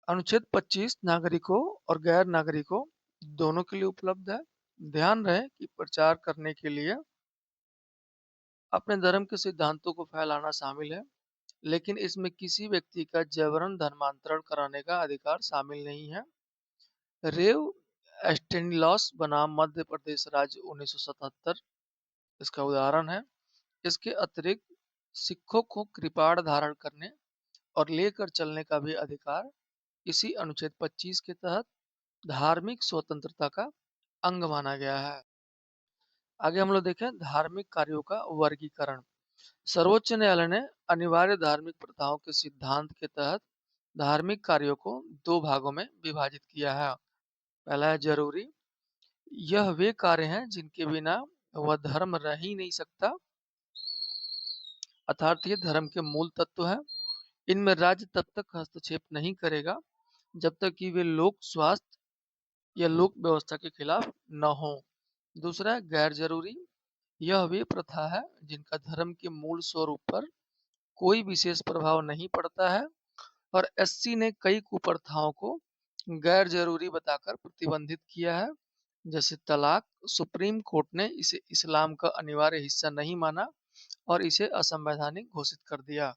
अनुच्छेद 25 नागरिकों और गैर नागरिकों दोनों के लिए उपलब्ध है। ध्यान रहे कि प्रचार करने के लिए अपने धर्म के सिद्धांतों को फैलाना शामिल है, लेकिन इसमें किसी व्यक्ति का जबरन धर्मांतरण कराने का अधिकार शामिल नहीं है। रेव स्टेनिलॉस बनाम मध्य प्रदेश राज्य 1977 इसका उदाहरण है। इसके अतिरिक्त सिखों को कृपाण धारण करने और लेकर चलने का भी अधिकार इसी अनुच्छेद 25 के तहत धार्मिक स्वतंत्रता का अंग माना गया है। आगे हम लोग देखें धार्मिक कार्यों का वर्गीकरण। सर्वोच्च न्यायालय ने अनिवार्य धार्मिक प्रथाओं के सिद्धांत के तहत धार्मिक कार्यों को 2 भागों में विभाजित किया है। पहला है जरूरी। यह वे कार्य हैं जिनके बिना वह धर्म रह ही नहीं सकता, अर्थात ये धर्म के मूल तत्व हैं। इनमें राज्य तब तक हस्तक्षेप नहीं करेगा जब तक कि वे लोक स्वास्थ्य या लोक व्यवस्था के खिलाफ न हो। दूसरा है गैर जरूरी। यह वे प्रथा है जिनका धर्म के मूल स्वरूप पर कोई विशेष प्रभाव नहीं पड़ता है, और SC ने कई कुप्रथाओं को गैर जरूरी बताकर प्रतिबंधित किया है, जैसे तलाक। सुप्रीम कोर्ट ने इसे इस्लाम का अनिवार्य हिस्सा नहीं माना और इसे असंवैधानिक घोषित कर दिया।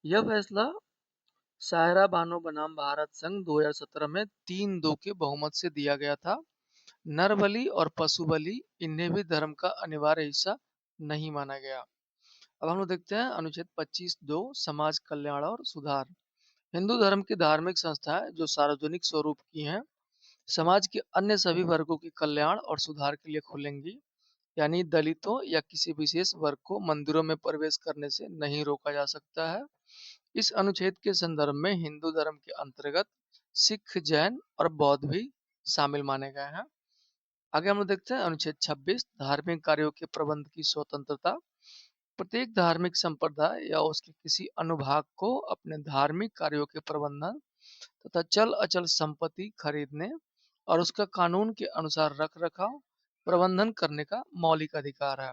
यह फैसला सायरा बानो बनाम भारत संघ 2017 में 3-2 के बहुमत से दिया गया था। नर बलि और पशु बलि इन्हें भी धर्म का अनिवार्य हिस्सा नहीं माना गया। अब हम लोग देखते हैं अनुच्छेद 25(2) समाज कल्याण और सुधार। हिंदू धर्म की धार्मिक संस्थाएं जो सार्वजनिक स्वरूप की हैं, समाज के अन्य सभी वर्गों के कल्याण और सुधार के लिए खुलेंगी। यानी दलितों या किसी विशेष वर्ग को मंदिरों में प्रवेश करने से नहीं रोका जा सकता है। इस अनुच्छेद के संदर्भ में हिंदू धर्म के अंतर्गत सिख, जैन और बौद्ध भी शामिल माने गए हैं। आगे हम लोग देखते हैं अनुच्छेद 26 धार्मिक कार्यों के प्रबंध की स्वतंत्रता। प्रत्येक धार्मिक संप्रदाय या उसके किसी अनुभाग को अपने धार्मिक कार्यों के प्रबंधन तथा चल अचल संपत्ति खरीदने और उसका कानून के अनुसार रख रखाव प्रबंधन करने का मौलिक अधिकार है।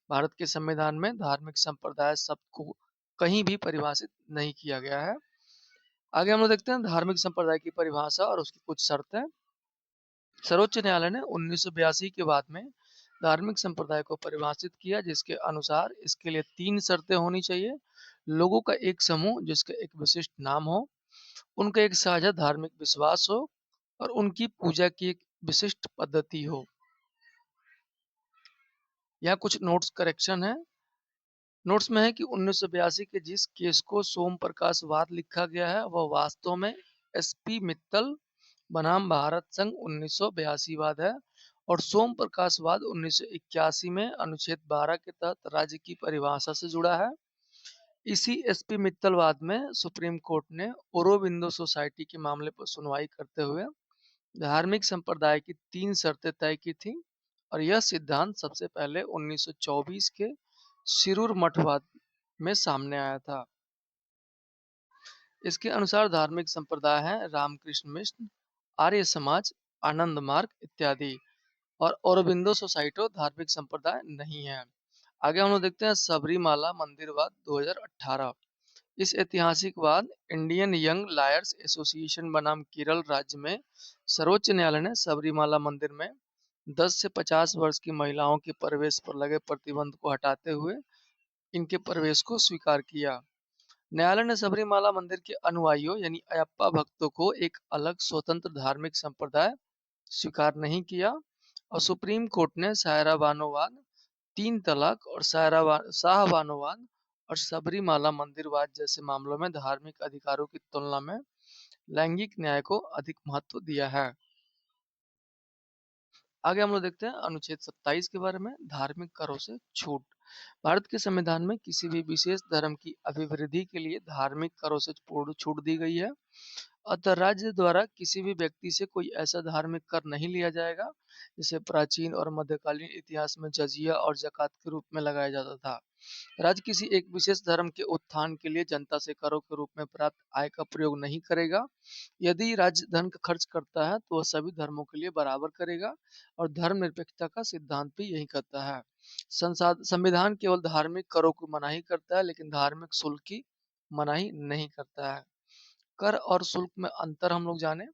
भारत के संविधान में धार्मिक संप्रदाय शब्द को कहीं भी परिभाषित नहीं किया गया है। आगे हम लोग देखते हैं धार्मिक संप्रदाय की परिभाषा और उसकी कुछ शर्तें। सर्वोच्च न्यायालय ने 1982 के बाद में धार्मिक संप्रदाय को परिभाषित किया, जिसके अनुसार इसके लिए 3 शर्तें होनी चाहिए। लोगों का एक समूह जिसका एक विशिष्ट नाम हो, उनका एक साझा धार्मिक विश्वास हो और उनकी पूजा की एक विशिष्ट पद्धति हो। यहाँ कुछ नोट्स करेक्शन है। नोट्स में है कि 1982 के जिस केस को सोम प्रकाश वाद लिखा गया है वह वास्तव में एसपी मित्तल बनाम भारत संघ 1982 वाद है और सोम प्रकाश वाद 1981 में अनुच्छेद 12 के तहत राज्य की परिभाषा से जुड़ा है। इसी एसपी मित्तल वाद में सुप्रीम कोर्ट ने औरोबिंदो सोसाइटी के मामले पर सुनवाई करते हुए धार्मिक संप्रदाय की 3 शर्तें तय की थी और यह सिद्धांत सबसे पहले 1924 के शिरूर मठवाद में सामने आया था। इसके अनुसार धार्मिक संप्रदाय हैं रामकृष्ण मिशन, आर्य समाज, आनंद मार्ग इत्यादि और औरोबिंदो सोसाइटी धार्मिक संप्रदाय नहीं है। आगे हम लोग देखते हैं सबरीमाला मंदिरवाद 2018। इस ऐतिहासिक वाद इंडियन यंग लायर्स एसोसिएशन बनाम केरल राज्य में सर्वोच्च न्यायालय ने सबरीमाला मंदिर में 10 से 50 वर्ष की महिलाओं के प्रवेश पर लगे प्रतिबंध को हटाते हुए इनके प्रवेश को स्वीकार किया। न्यायालय ने सबरीमाला मंदिर के अनुयायियों यानी अयप्पा भक्तों को एक अलग स्वतंत्र धार्मिक संप्रदाय स्वीकार नहीं किया और सुप्रीम कोर्ट ने सायरा बानोवाद, 3 तलाक और शाहबानोवाद और सबरीमाला मंदिरवाद जैसे मामलों में धार्मिक अधिकारों की तुलना में लैंगिक न्याय को अधिक महत्व दिया है। आगे हम लोग देखते हैं अनुच्छेद 27 के बारे में धार्मिक करों से छूट। भारत के संविधान में किसी भी विशेष धर्म की अभिवृद्धि के लिए धार्मिक करों से पूर्ण छूट दी गई है। अतः राज्य द्वारा किसी भी व्यक्ति से कोई ऐसा धार्मिक कर नहीं लिया जाएगा जिसे प्राचीन और मध्यकालीन इतिहास में जजिया और जकात के रूप में लगाया जाता था। राज्य किसी एक विशेष धर्म के उत्थान के लिए जनता से करों के रूप में प्राप्त आय का प्रयोग नहीं करेगा। यदि राज्य धन का खर्च करता है तो वह सभी धर्मों के लिए बराबर करेगा और धर्मनिरपेक्षता का सिद्धांत भी यही कहता है। संविधान केवल धार्मिक करों की मनाही करता है लेकिन धार्मिक शुल्क की मनाही नहीं करता है। कर और शुल्क में अंतर हम लोग जाने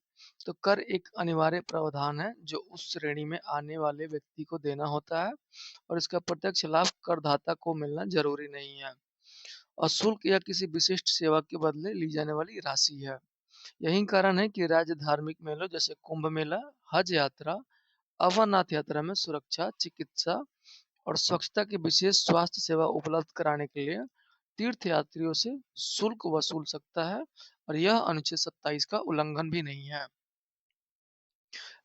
तो कर एक अनिवार्य प्रावधान है जो उस श्रेणी में आने वाले व्यक्ति को देना होता है और इसका प्रत्यक्ष लाभ करदाता को मिलना जरूरी नहीं है। और शुल्क या किसी विशिष्ट सेवा के बदले ली जाने वाली राशि है। यही कारण है कि राज्य धार्मिक मेलों जैसे कुंभ मेला, हज यात्रा, अमरनाथ यात्रा में सुरक्षा, चिकित्सा और स्वच्छता की विशेष स्वास्थ्य सेवा उपलब्ध कराने के लिए तीर्थयात्रियों से शुल्क वसूल सकता है और यह अनुच्छेद 27 का उल्लंघन भी नहीं है।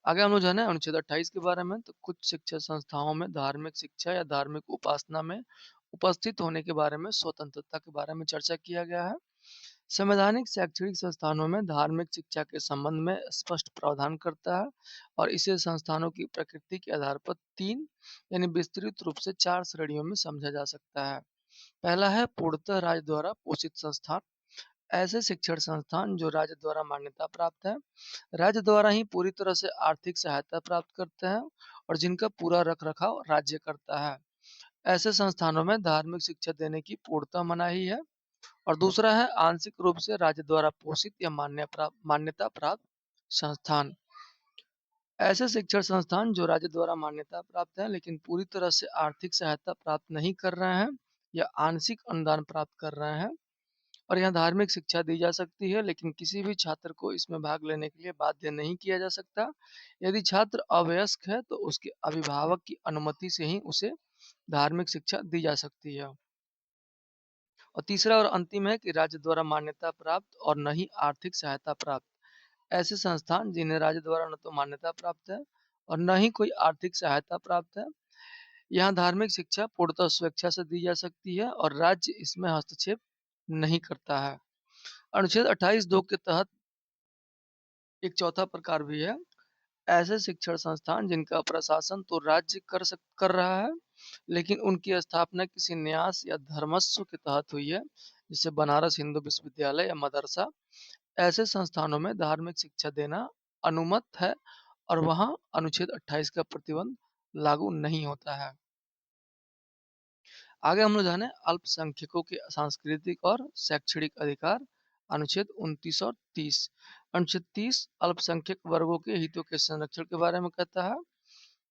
आगे हम लोग जाने अनुच्छेद 28 के बारे में तो कुछ शिक्षा संस्थाओं में धार्मिक शिक्षा या धार्मिक उपासना में उपस्थित होने के बारे में स्वतंत्रता के बारे में चर्चा किया गया है। संवैधानिक शैक्षणिक संस्थानों में धार्मिक शिक्षा के संबंध में स्पष्ट प्रावधान करता है और इसे संस्थानों की प्रकृति के आधार पर 3 यानी विस्तृत रूप से 4 श्रेणियों में समझा जा सकता है। पहला है पूर्णतः राज्य द्वारा पोषित संस्थान। ऐसे शिक्षण संस्थान जो राज्य द्वारा मान्यता प्राप्त है, राज्य द्वारा ही पूरी तरह से आर्थिक सहायता प्राप्त करते हैं और जिनका पूरा रख रखाव राज्य करता है। ऐसे संस्थानों में धार्मिक शिक्षा देने की पूर्णतः मनाही है। और दूसरा है आंशिक रूप से राज्य द्वारा पोषित या मान्यता प्राप्त संस्थान। ऐसे शिक्षण संस्थान जो राज्य द्वारा मान्यता प्राप्त है लेकिन पूरी तरह से आर्थिक सहायता प्राप्त नहीं कर रहे हैं या आंशिक अनुदान प्राप्त कर रहे हैं। और यहाँ धार्मिक शिक्षा दी जा सकती है, लेकिन किसी भी छात्र को इसमें भाग लेने के लिए बाध्य नहीं किया जा सकता। यदि छात्र अवयस्क है तो उसके अभिभावक की अनुमति से ही उसे धार्मिक शिक्षा दी जा सकती है। और तीसरा और अंतिम है कि राज्य द्वारा मान्यता प्राप्त और न ही आर्थिक सहायता प्राप्त ऐसे संस्थान जिन्हें राज्य द्वारा न तो मान्यता प्राप्त है और न ही कोई आर्थिक सहायता प्राप्त है, यहाँ धार्मिक शिक्षा पूर्णतः स्वेच्छा से दी जा सकती है और राज्य इसमें हस्तक्षेप नहीं करता है। अनुच्छेद 28(2) के तहत एक चौथा प्रकार भी है, ऐसे शिक्षण संस्थान जिनका प्रशासन तो राज्य कर रहा है, लेकिन उनकी स्थापना किसी न्यास या धर्मस्व के तहत हुई है, जैसे बनारस हिंदू विश्वविद्यालय या मदरसा। ऐसे संस्थानों में धार्मिक शिक्षा देना अनुमत है और वहाँ अनुच्छेद 28 का प्रतिबंध लागू नहीं होता है। आगे हम लोग जाने अल्पसंख्यकों के सांस्कृतिक और शैक्षणिक अधिकार, अनुच्छेद 29 और 30। अनुच्छेद 30 अल्पसंख्यक वर्गों के हितों के संरक्षण के बारे में कहता है।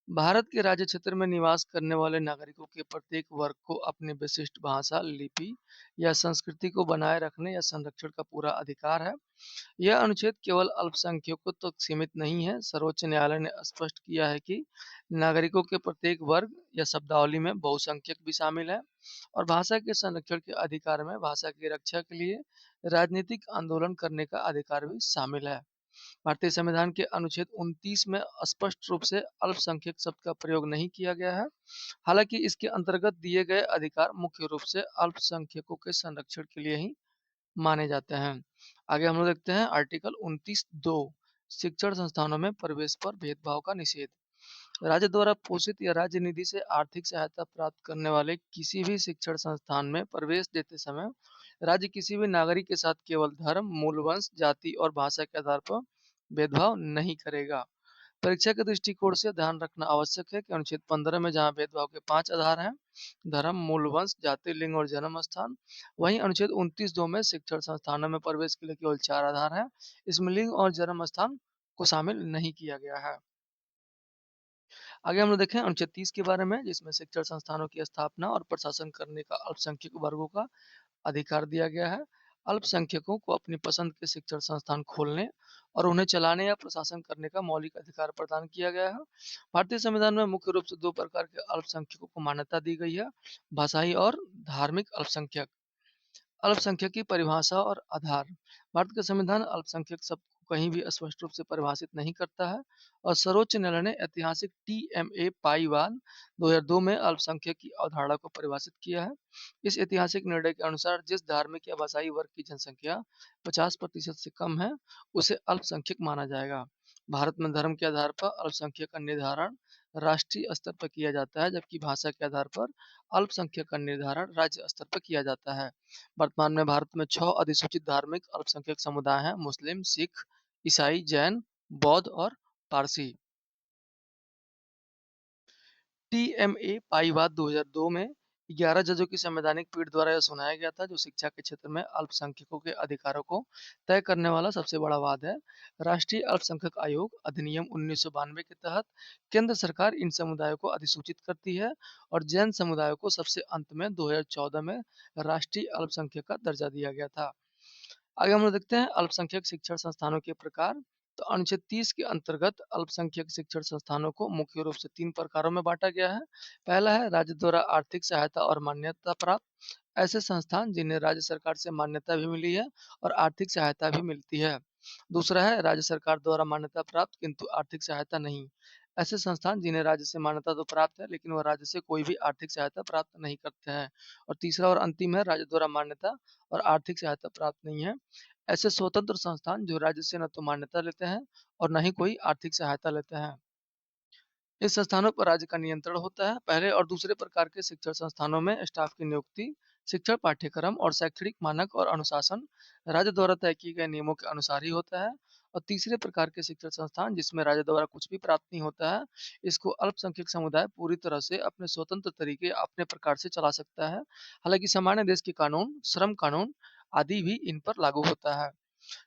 भारत के राज्य क्षेत्र में निवास करने वाले नागरिकों के प्रत्येक वर्ग को अपनी विशिष्ट भाषा, लिपि या संस्कृति को बनाए रखने या संरक्षण का पूरा अधिकार है। यह अनुच्छेद केवल अल्पसंख्यकों तक तो सीमित नहीं है। सर्वोच्च न्यायालय ने स्पष्ट किया है कि नागरिकों के प्रत्येक वर्ग या शब्दावली में बहुसंख्यक भी शामिल है और भाषा के संरक्षण के अधिकार में भाषा की रक्षा के लिए राजनीतिक आंदोलन करने का अधिकार भी शामिल है। भारतीय संविधान के अनुच्छेद 29 में स्पष्ट रूप से अल्पसंख्यक शब्द का प्रयोग नहीं किया गया है। हालांकि इसके अंतर्गत दिए गए अधिकार मुख्य रूप से अल्पसंख्यकों के संरक्षण के लिए ही माने जाते हैं। आगे हम लोग देखते हैं आर्टिकल 29(2) शिक्षण संस्थानों में प्रवेश पर भेदभाव का निषेध। राज्य द्वारा पोषित या राज्य निधि से आर्थिक सहायता प्राप्त करने वाले किसी भी शिक्षण संस्थान में प्रवेश देते समय राज्य किसी भी नागरिक के साथ केवल धर्म, मूल वंश, जाति और भाषा के आधार पर भेदभाव नहीं करेगा। परीक्षा के दृष्टिकोण से ध्यान रखना आवश्यक है कि अनुच्छेद 15 में जहाँ भेदभाव के 5 आधार हैं, धर्म, मूल वंश, जाति, लिंग और जन्म स्थान, वहीं अनुच्छेद 29(2) में शिक्षण संस्थानों में प्रवेश के लिए केवल 4 आधार हैं। इसमें लिंग और जन्म स्थान को शामिल नहीं किया गया है। आगे हम लोग देखें अनुच्छेद 30 के बारे में, जिसमें शिक्षण संस्थानों की स्थापना और प्रशासन करने का अल्पसंख्यक वर्गों का अधिकार दिया गया है। अल्पसंख्यकों को अपनी पसंद के शिक्षण संस्थान खोलने और उन्हें चलाने या प्रशासन करने का मौलिक अधिकार प्रदान किया गया है। भारतीय संविधान में मुख्य रूप से 2 प्रकार के अल्पसंख्यकों को मान्यता दी गई है, भाषाई और धार्मिक अल्पसंख्यक। अल्पसंख्यक की परिभाषा और आधार। भारत का संविधान अल्पसंख्यक शब्द को कहीं भी स्पष्ट रूप से परिभाषित नहीं करता है और सर्वोच्च न्यायालय ने ऐतिहासिक TMA पाईवान 2002 में अल्पसंख्यक की अवधारणा को परिभाषित किया है। इस ऐतिहासिक निर्णय के अनुसार जिस धार्मिक या भाषाई वर्ग की जनसंख्या 50% से कम है, उसे अल्पसंख्यक माना जाएगा। भारत में धर्म के आधार पर अल्पसंख्यक का निर्धारण राष्ट्रीय स्तर पर किया जाता है, जबकि भाषा के आधार पर अल्पसंख्यक का निर्धारण राज्य स्तर पर किया जाता है। वर्तमान में भारत में 6 अधिसूचित धार्मिक अल्पसंख्यक समुदाय हैं: मुस्लिम, सिख, ईसाई, जैन, बौद्ध और पारसी। TMA पाईवाद 2002 में 11 जजों की संवैधानिक पीठ द्वारा यह सुनाया गया था, जो शिक्षा के क्षेत्र में अल्पसंख्यकों के अधिकारों को तय करने वाला सबसे बड़ा वाद है। राष्ट्रीय अल्पसंख्यक आयोग अधिनियम 1992 के तहत केंद्र सरकार इन समुदायों को अधिसूचित करती है और जैन समुदायों को सबसे अंत में 2014 में राष्ट्रीय अल्पसंख्यक का दर्जा दिया गया था। आगे हम लोग देखते हैं अल्पसंख्यक शिक्षण संस्थानों के प्रकार। तो अनुच्छेद 30 के अंतर्गत अल्पसंख्यक शिक्षण संस्थानों को मुख्य रूप से 3 प्रकारों में बांटा गया है। पहला है राज्य द्वारा आर्थिक सहायता और मान्यता प्राप्त ऐसे संस्थान जिन्हें राज्य सरकार से मान्यता भी मिली है और आर्थिक सहायता भी मिलती है। दूसरा है राज्य सरकार द्वारा मान्यता प्राप्त किंतु आर्थिक सहायता नहीं, ऐसे संस्थान जिन्हें राज्य से मान्यता तो प्राप्त है लेकिन वह राज्य से कोई भी आर्थिक सहायता प्राप्त नहीं करते हैं। और तीसरा और अंतिम है राज्य द्वारा मान्यता और आर्थिक सहायता प्राप्त नहीं है, ऐसे स्वतंत्र संस्थान जो राज्य से न तो मान्यता लेते हैं और न ही कोई आर्थिक सहायता लेते हैं। इस संस्थानों पर राज्य का नियंत्रण होता है। पहले और दूसरे प्रकार के शिक्षण संस्थानों में स्टाफ की नियुक्ति, शिक्षण पाठ्यक्रम और शैक्षणिक मानक और अनुशासन राज्य द्वारा तय किए गए नियमों के अनुसार ही होता है। और तीसरे प्रकार के शिक्षण संस्थान जिसमें राज्य द्वारा कुछ भी प्राप्त नहीं होता है, इसको अल्पसंख्यक समुदाय पूरी तरह से अपने स्वतंत्र तरीके अपने प्रकार से चला सकता है। हालांकि सामान्य देश के कानून, श्रम कानून आदि भी इन पर लागू होता है।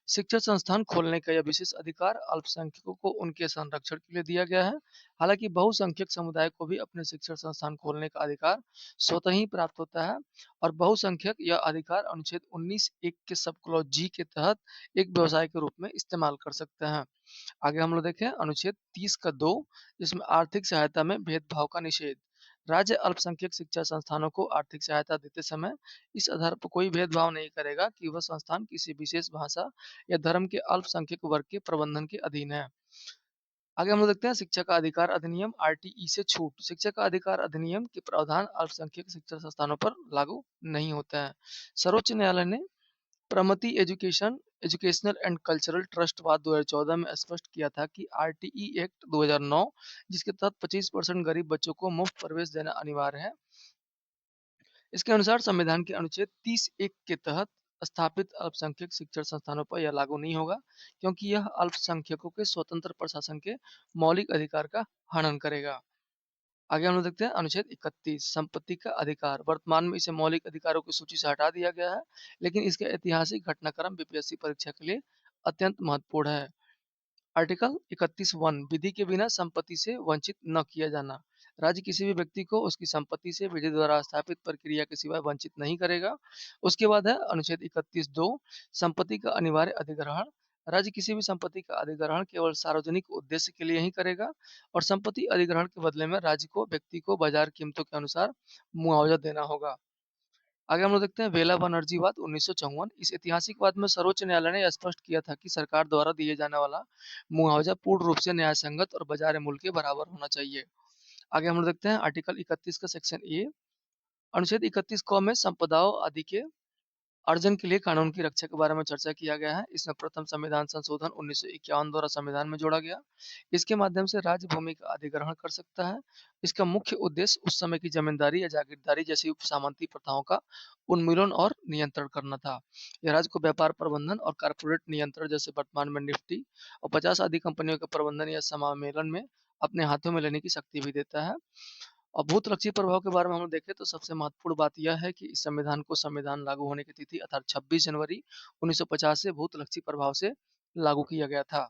शिक्षण संस्थान खोलने का यह विशेष अधिकार अल्पसंख्यकों को उनके संरक्षण के लिए दिया गया है। हालांकि बहुसंख्यक समुदाय को भी अपने शिक्षण संस्थान खोलने का अधिकार स्वतः ही प्राप्त होता है और बहुसंख्यक यह अधिकार अनुच्छेद 19(1) के सब क्लॉज जी के तहत एक व्यवसाय के रूप में इस्तेमाल कर सकते हैं। आगे हम लोग देखें अनुच्छेद 30 का 2, जिसमें आर्थिक सहायता में भेदभाव का निषेध। राज्य अल्पसंख्यक शिक्षा संस्थानों को आर्थिक सहायता देते समय इस आधार पर कोई भेदभाव नहीं करेगा कि वह संस्थान किसी विशेष भाषा या धर्म के अल्पसंख्यक वर्ग के प्रबंधन के अधीन है। आगे हम लोग देखते हैं शिक्षा का अधिकार अधिनियम आरटीई से छूट। शिक्षा का अधिकार अधिनियम के प्रावधान अल्पसंख्यक शिक्षा संस्थानों पर लागू नहीं होते हैं। सर्वोच्च न्यायालय ने Pramati educational and cultural trust वाद 2014 में स्पष्ट किया था कि आरटीई एक्ट 2009, जिसके तहत 25% गरीब बच्चों को मुफ्त प्रवेश देना अनिवार्य है, इसके अनुसार संविधान के अनुच्छेद 30(1) के तहत स्थापित अल्पसंख्यक शिक्षण संस्थानों पर यह लागू नहीं होगा, क्योंकि यह अल्पसंख्यकों के स्वतंत्र प्रशासन के मौलिक अधिकार का हनन करेगा। आगे हम लोग देखते हैं अनुच्छेद 31 संपत्ति का अधिकार। वर्तमान में इसे मौलिक अधिकारों की सूची से हटा दिया गया है, लेकिन इसका ऐतिहासिक घटनाक्रम बीपीएससी परीक्षा के लिए अत्यंत महत्वपूर्ण है। आर्टिकल 31(1) विधि के बिना संपत्ति से वंचित न किया जाना। राज्य किसी भी व्यक्ति को उसकी संपत्ति से विधि द्वारा स्थापित प्रक्रिया के सिवाय वंचित नहीं करेगा। उसके बाद है अनुच्छेद 31(2) संपत्ति का अनिवार्य अधिग्रहण। राज्य किसी भी संपत्ति का अधिग्रहण केवल सार्वजनिक उद्देश्य के लिए ही करेगा और संपत्ति अधिग्रहण के बदले में राज्य को व्यक्ति को बाजार कीमतों के अनुसार मुआवजा देना होगा। आगे हम लोग देखते हैं वेला बनर्जी वाद 1954। इस ऐतिहासिक वाद में सर्वोच्च न्यायालय ने स्पष्ट किया था कि सरकार द्वारा दिए जाने वाला मुआवजा पूर्ण रूप से न्याय संगत और बाजार मूल्य के बराबर होना चाहिए। आगे हम लोग देखते हैं आर्टिकल 31 का सेक्शन ए। अनुच्छेद 31 क में संपदाओं आदि के अर्जन के लिए कानून की रक्षा के बारे में चर्चा किया गया है। इसमें प्रथम संविधान संशोधन 1951 द्वारा संविधान में जोड़ा गया। इसके माध्यम से राज्य भूमि का अधिग्रहण कर सकता है। इसका मुख्य उद्देश्य उस समय की जमींदारी या जागीरदारी जैसी सामंती प्रथाओं का उन्मूलन और नियंत्रण करना था। यह राज्य को व्यापार प्रबंधन और कारपोरेट नियंत्रण जैसे वर्तमान में निफ्टी और 50 आदि कंपनियों के प्रबंधन या समामेलन में अपने हाथों में लेने की शक्ति भी देता है। और भूतलक्षी प्रभाव के बारे में हम देखें तो सबसे महत्वपूर्ण बात यह है कि इस संविधान को संविधान लागू होने की तिथि अर्थात 26 जनवरी 1950 से भूतलक्षी प्रभाव से लागू किया गया था।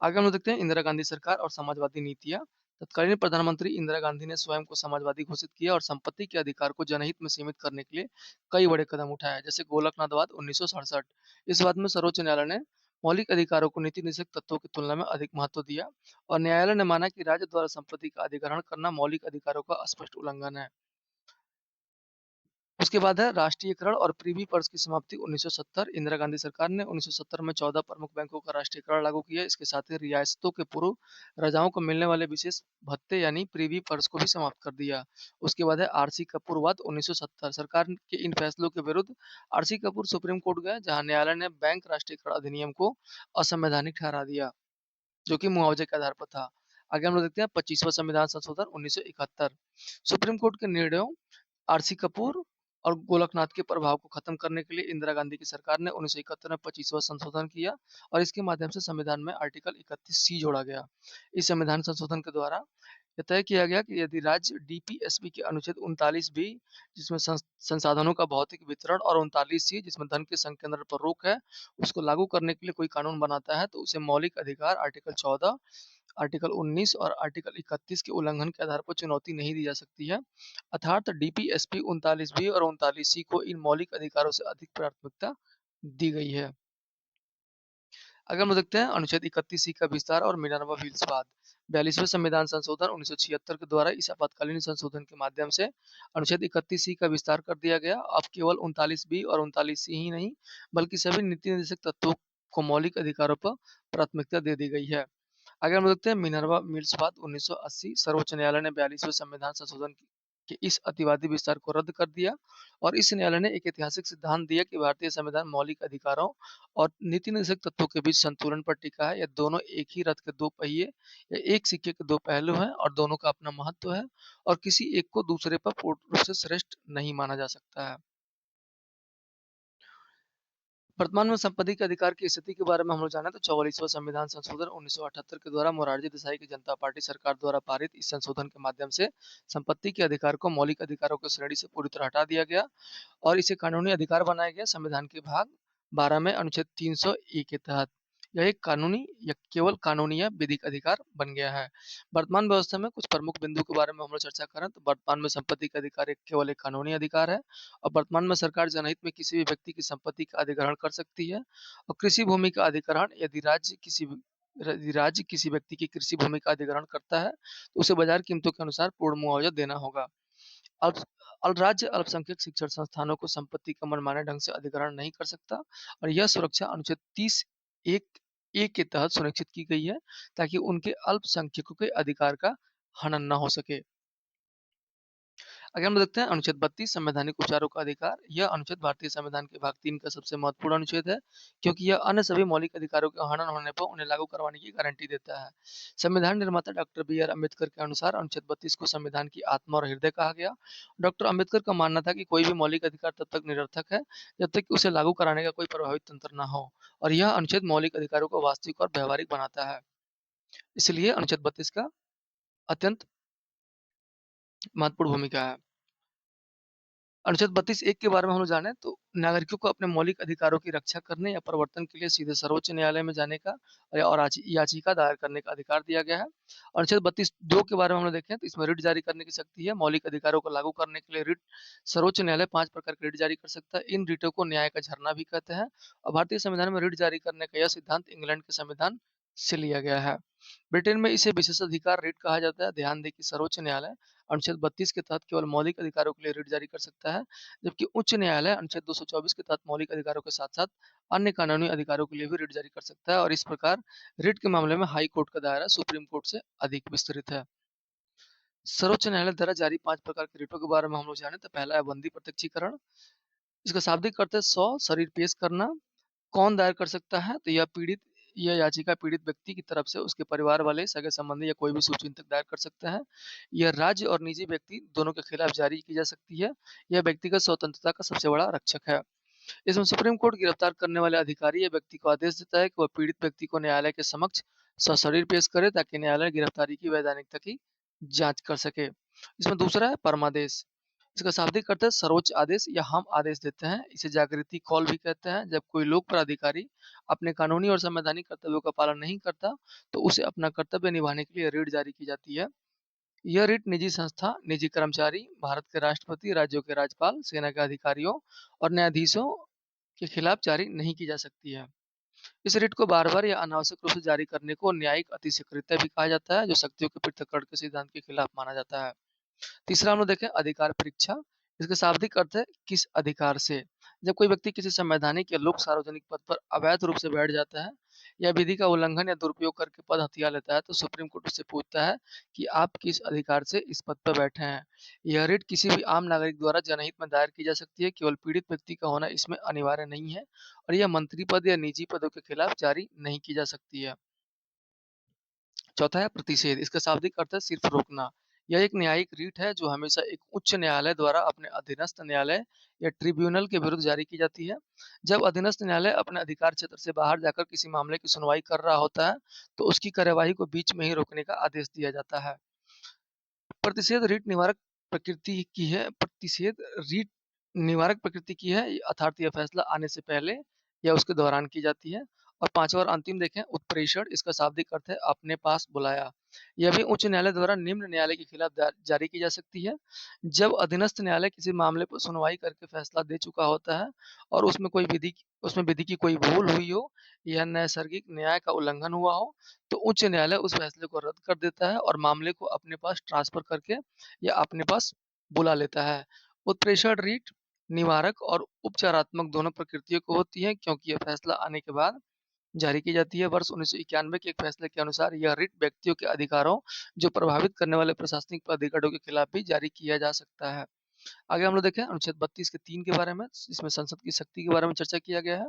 आगे हम लोग देखते हैं इंदिरा गांधी सरकार और समाजवादी नीतियां। तत्कालीन प्रधानमंत्री इंदिरा गांधी ने स्वयं को समाजवादी घोषित किया और संपत्ति के अधिकार को जनहित में सीमित करने के लिए कई बड़े कदम उठाए, जैसे गोलकनाथ 1967। इस बात में सर्वोच्च न्यायालय ने मौलिक अधिकारों को नीति निषेध तत्वों की तुलना में अधिक महत्व दिया और न्यायालय ने माना कि राज्य द्वारा संपत्ति का अधिग्रहण करना मौलिक अधिकारों का स्पष्ट उल्लंघन है। उसके बाद है राष्ट्रीयकरण और प्रीवी पर्स की समाप्ति 1970। इंदिरा गांधी सरकार ने 1970 में 14 प्रमुख बैंकों का राष्ट्रीयकरण लागू किया। इसके साथ ही रियासतों के पूर्व राजाओं को मिलने वाले विशेष भत्ते यानी प्रीवी पर्स को भी समाप्त कर दिया। उसके बाद है आरसी कपूर वाद 1970। सरकार के इन फैसलों के विरुद्ध आरसी कपूर सुप्रीम कोर्ट गए, जहां न्यायालय ने बैंक राष्ट्रीयकरण अधिनियम को असंवैधानिक ठहरा दिया, जो कि मुआवजे के आधार पर था। आगे हम लोग देखते हैं 25वां संविधान संशोधन 1971। सुप्रीम कोर्ट के निर्णयों, आरसी कपूर और गोलकनाथ के प्रभाव को खत्म करने के लिए इंदिरा गांधी की सरकार ने 1971 में 25वां संशोधन किया और इसके माध्यम से संविधान में आर्टिकल 31C जोड़ा गया। इस संविधान संशोधन के द्वारा यह तय किया गया कि यदि राज्य डीपीएसपी के अनुच्छेद 39 बी, जिसमें संसाधनों का भौतिक वितरण, और 39 सी, जिसमें धन के संकेंद्रण पर रोक है, उसको लागू करने के लिए कोई कानून बनाता है तो उसे मौलिक अधिकार आर्टिकल 14, आर्टिकल 19 और आर्टिकल 31 के उल्लंघन के आधार पर चुनौती नहीं दी जा सकती है। अर्थात डीपीएसपी 39 बी और 39 सी को इन मौलिक अधिकारों से अधिक प्राथमिकता दी गई है। अगर हम देखते हैं अनुच्छेद 31 सी का विस्तार और मिनर्वा व्हील्स वाद। 42वें संविधान संशोधन 1976 के द्वारा इस आपातकालीन संशोधन के माध्यम से अनुच्छेद 31 सी का विस्तार कर दिया गया। अब केवल 39 बी और 39 सी ही नहीं, बल्कि सभी नीति निर्देशक तत्वों को मौलिक अधिकारों पर प्राथमिकता दे दी गई है। आगे हम देखते हैं मिनर्वा मिल्स वाद 1980। सर्वोच्च न्यायालय ने 42वें संविधान संशोधन के इस अतिवादी विस्तार को रद्द कर दिया और इस न्यायालय ने एक ऐतिहासिक सिद्धांत दिया कि भारतीय संविधान मौलिक अधिकारों और नीति निर्देशक तत्वों के बीच संतुलन पर टिका है। यह दोनों एक ही रथ के दो पहिए या एक सिक्के के दो पहलू हैं और दोनों का अपना महत्व है और किसी एक को दूसरे पर पूर्ण रूप से श्रेष्ठ नहीं माना जा सकता है। वर्तमान में संपत्ति के अधिकार की स्थिति के बारे में हम लोग जाने तो 44वां संविधान संशोधन 1978 के द्वारा मोरारजी देसाई की जनता पार्टी सरकार द्वारा पारित इस संशोधन के माध्यम से संपत्ति के अधिकार को मौलिक अधिकारों की श्रेणी से पूरी तरह हटा दिया गया और इसे कानूनी अधिकार बनाया गया। संविधान के भाग 12 में अनुच्छेद 300 के तहत। यह एक कानूनी या केवल कानूनी या विधिक अधिकार बन गया है। वर्तमान व्यवस्था में कुछ प्रमुख बिंदु के बारे में हम लोग चर्चा करें तो वर्तमान में संपत्ति का अधिकार एक केवल एक कानूनी अधिकार है और वर्तमान में सरकार जनहित में किसी भी व्यक्ति की संपत्ति का अधिग्रहण कर सकती है। और कृषि भूमि का अधिग्रहण यदि राज्य किसी व्यक्ति की कृषि भूमि का अधिग्रहण करता है तो उसे बाजार कीमतों के अनुसार पूर्ण मुआवजा देना होगा। अल्प राज्य अल्पसंख्यक शिक्षण संस्थानों को संपत्ति का मनमाने ढंग से अधिग्रहण नहीं कर सकता और यह सुरक्षा अनुच्छेद 30 के तहत सुनिश्चित की गई है ताकि उनके अल्पसंख्यकों के अधिकार का हनन न हो सके। आगे हम देखते हैं अनुच्छेद 32 संवैधानिक उपचारों का अधिकार। यह अनुच्छेद भारतीय संविधान के भाग 3 का सबसे महत्वपूर्ण अनुच्छेद है क्योंकि यह अन्य सभी मौलिक अधिकारों के हनन होने पर उन्हें लागू करवाने की गारंटी देता है। संविधान निर्माता डॉक्टर बी आर अम्बेडकर के अनुसार अनुच्छेद 32 को संविधान की आत्मा और हृदय कहा गया। डॉक्टर अम्बेडकर का मानना था कि कोई भी मौलिक अधिकार तब तक निरर्थक है जब तक कि उसे लागू कराने का कोई प्रभावी तंत्र न हो और यह अनुच्छेद मौलिक अधिकारों को वास्तविक और व्यवहारिक बनाता है। इसलिए अनुच्छेद 32 का अत्यंत महत्वपूर्ण भूमिका है। अनुच्छेद 32(1) के बारे में हम लोग जाने तो नागरिकों को अपने मौलिक अधिकारों की रक्षा करने या परिवर्तन के लिए सीधे सर्वोच्च न्यायालय में जाने का और याचिका दायर करने का अधिकार दिया गया है। अनुच्छेद 32(2) के बारे में हम लोग देखें तो इसमें रिट जारी करने की शक्ति है। मौलिक अधिकारों को लागू करने के लिए रिट सर्वोच्च न्यायालय 5 प्रकार के रिट जारी कर सकता है। इन रिटों को न्याय का झरना भी कहते हैं और भारतीय संविधान में रिट जारी करने का यह सिद्धांत इंग्लैंड के संविधान से लिया गया है। ब्रिटेन में इसे विशेषाधिकार रिट कहा जाता है। ध्यान दें कि सर्वोच्च न्यायालय अनुच्छेद 32 के तहत केवल मौलिक अधिकारों के लिए रिट जारी कर सकता है, जबकि उच्च न्यायालय अनुच्छेद 224 के तहत मौलिक अधिकारों के साथ-साथ अन्य कानूनी अधिकारों के लिए भी रिट जारी कर सकता है और इस प्रकार रिट के मामले में हाई कोर्ट का दायरा सुप्रीम कोर्ट से अधिक विस्तृत है। सर्वोच्च न्यायालय द्वारा जारी 5 प्रकार के रिटों के बारे में हम लोग जाने तो पहला है बंदी प्रत्यक्षीकरण। इसका शाब्दिक अर्थ है 100 शरीर पेश करना। कौन दायर कर सकता है? तो यह याचिका पीड़ित व्यक्ति की तरफ से उसके परिवार वाले, सगे-संबंधी या कोई भी शुभचिंतक दायर कर सकता है। यह राज्य और निजी व्यक्ति दोनों के खिलाफ जारी की जा सकती है। यह व्यक्तिगत स्वतंत्रता का सबसे बड़ा रक्षक है। इसमें सुप्रीम कोर्ट गिरफ्तार करने वाले अधिकारी या व्यक्ति को आदेश देता है कि वह पीड़ित व्यक्ति को न्यायालय के समक्ष सशरीर पेश करे ताकि न्यायालय गिरफ्तारी की वैधानिकता की जांच कर सके। इसमें दूसरा है परमादेश। इसका शाब्दिक अर्थ है सर्वोच्च आदेश या हम आदेश देते हैं। इसे जागृति कॉल भी कहते हैं। जब कोई लोक प्राधिकारी अपने कानूनी और संवैधानिक कर्तव्यों का पालन नहीं करता तो उसे अपना कर्तव्य निभाने के लिए रिट जारी की जाती है। यह रिट निजी संस्था, निजी कर्मचारी, भारत के राष्ट्रपति, राज्यों के राज्यपाल, सेना के अधिकारियों और न्यायाधीशों के खिलाफ जारी नहीं की जा सकती है। इस रिट को बार-बार या अनावश्यक रूप से जारी करने को न्यायिक अतिशीघ्रता भी कहा जाता है, जो शक्तियों के पृथक्करण के सिद्धांत के खिलाफ माना जाता है। तीसरा हम लोग देखें अधिकार परीक्षा। इसका शाब्दिक अर्थ है किस अधिकार से। जब कोई व्यक्ति किसी संवैधानिक या लोक सार्वजनिक पद पर अवैध रूप से बैठ जाता है या विधि का उल्लंघन या दुरुपयोग करके पद हथिया लेता है तो सुप्रीम कोर्ट उससे पूछता है कि आप किस अधिकार से इस पद पर बैठे हैं। यह रिट किसी भी आम नागरिक द्वारा जनहित में दायर की जा सकती है। केवल पीड़ित व्यक्ति का होना इसमें अनिवार्य नहीं है और यह मंत्री पद या निजी पदों के खिलाफ जारी नहीं की जा सकती है। चौथा है प्रतिषेध। इसका शाब्दिक अर्थ है सिर्फ रोकना। यह एक न्यायिक रीट है जो हमेशा एक उच्च न्यायालय द्वारा अपने अधीनस्थ न्यायालय या ट्रिब्यूनल के विरुद्ध जारी की जाती है। जब अधीनस्थ न्यायालय अपने अधिकार क्षेत्र से बाहर जाकर किसी मामले की सुनवाई कर रहा होता है तो उसकी कार्यवाही को बीच में ही रोकने का आदेश दिया जाता है। प्रतिषेध रीट निवारक प्रकृति की है। प्रतिषेध रीट निवारक प्रकृति की है अर्थात यह फैसला आने से पहले या उसके दौरान की जाती है। और पांचवा और अंतिम देखें उत्प्रेषण। इसका शाब्दिक अर्थ है अपने पास बुलाया। यह भी उच्च न्यायालय द्वारा निम्न न्यायालय के खिलाफ जारी की जा सकती है। जब अधीनस्थ न्यायालय किसी मामले पर सुनवाई करके फैसला दे चुका होता है और उसमें विधि की कोई भूल हुई हो या नैसर्गिक न्याय का उल्लंघन हुआ हो तो उच्च न्यायालय उस फैसले को रद्द कर देता है और मामले को अपने पास ट्रांसफर करके या अपने पास बुला लेता है। उत्प्रेषण रीट निवारक और उपचारात्मक दोनों प्रकृतियों को होती है क्योंकि यह फैसला आने के बाद जारी की जाती है। वर्ष 1991 के एक फैसले के अनुसार यह रिट व्यक्तियों के अधिकारों जो प्रभावित करने वाले प्रशासनिक प्राधिकरणों के खिलाफ भी जारी किया जा सकता है। आगे हम लोग देखें अनुच्छेद 32 के 3 के बारे में। इसमें संसद की शक्ति के बारे में चर्चा किया गया है।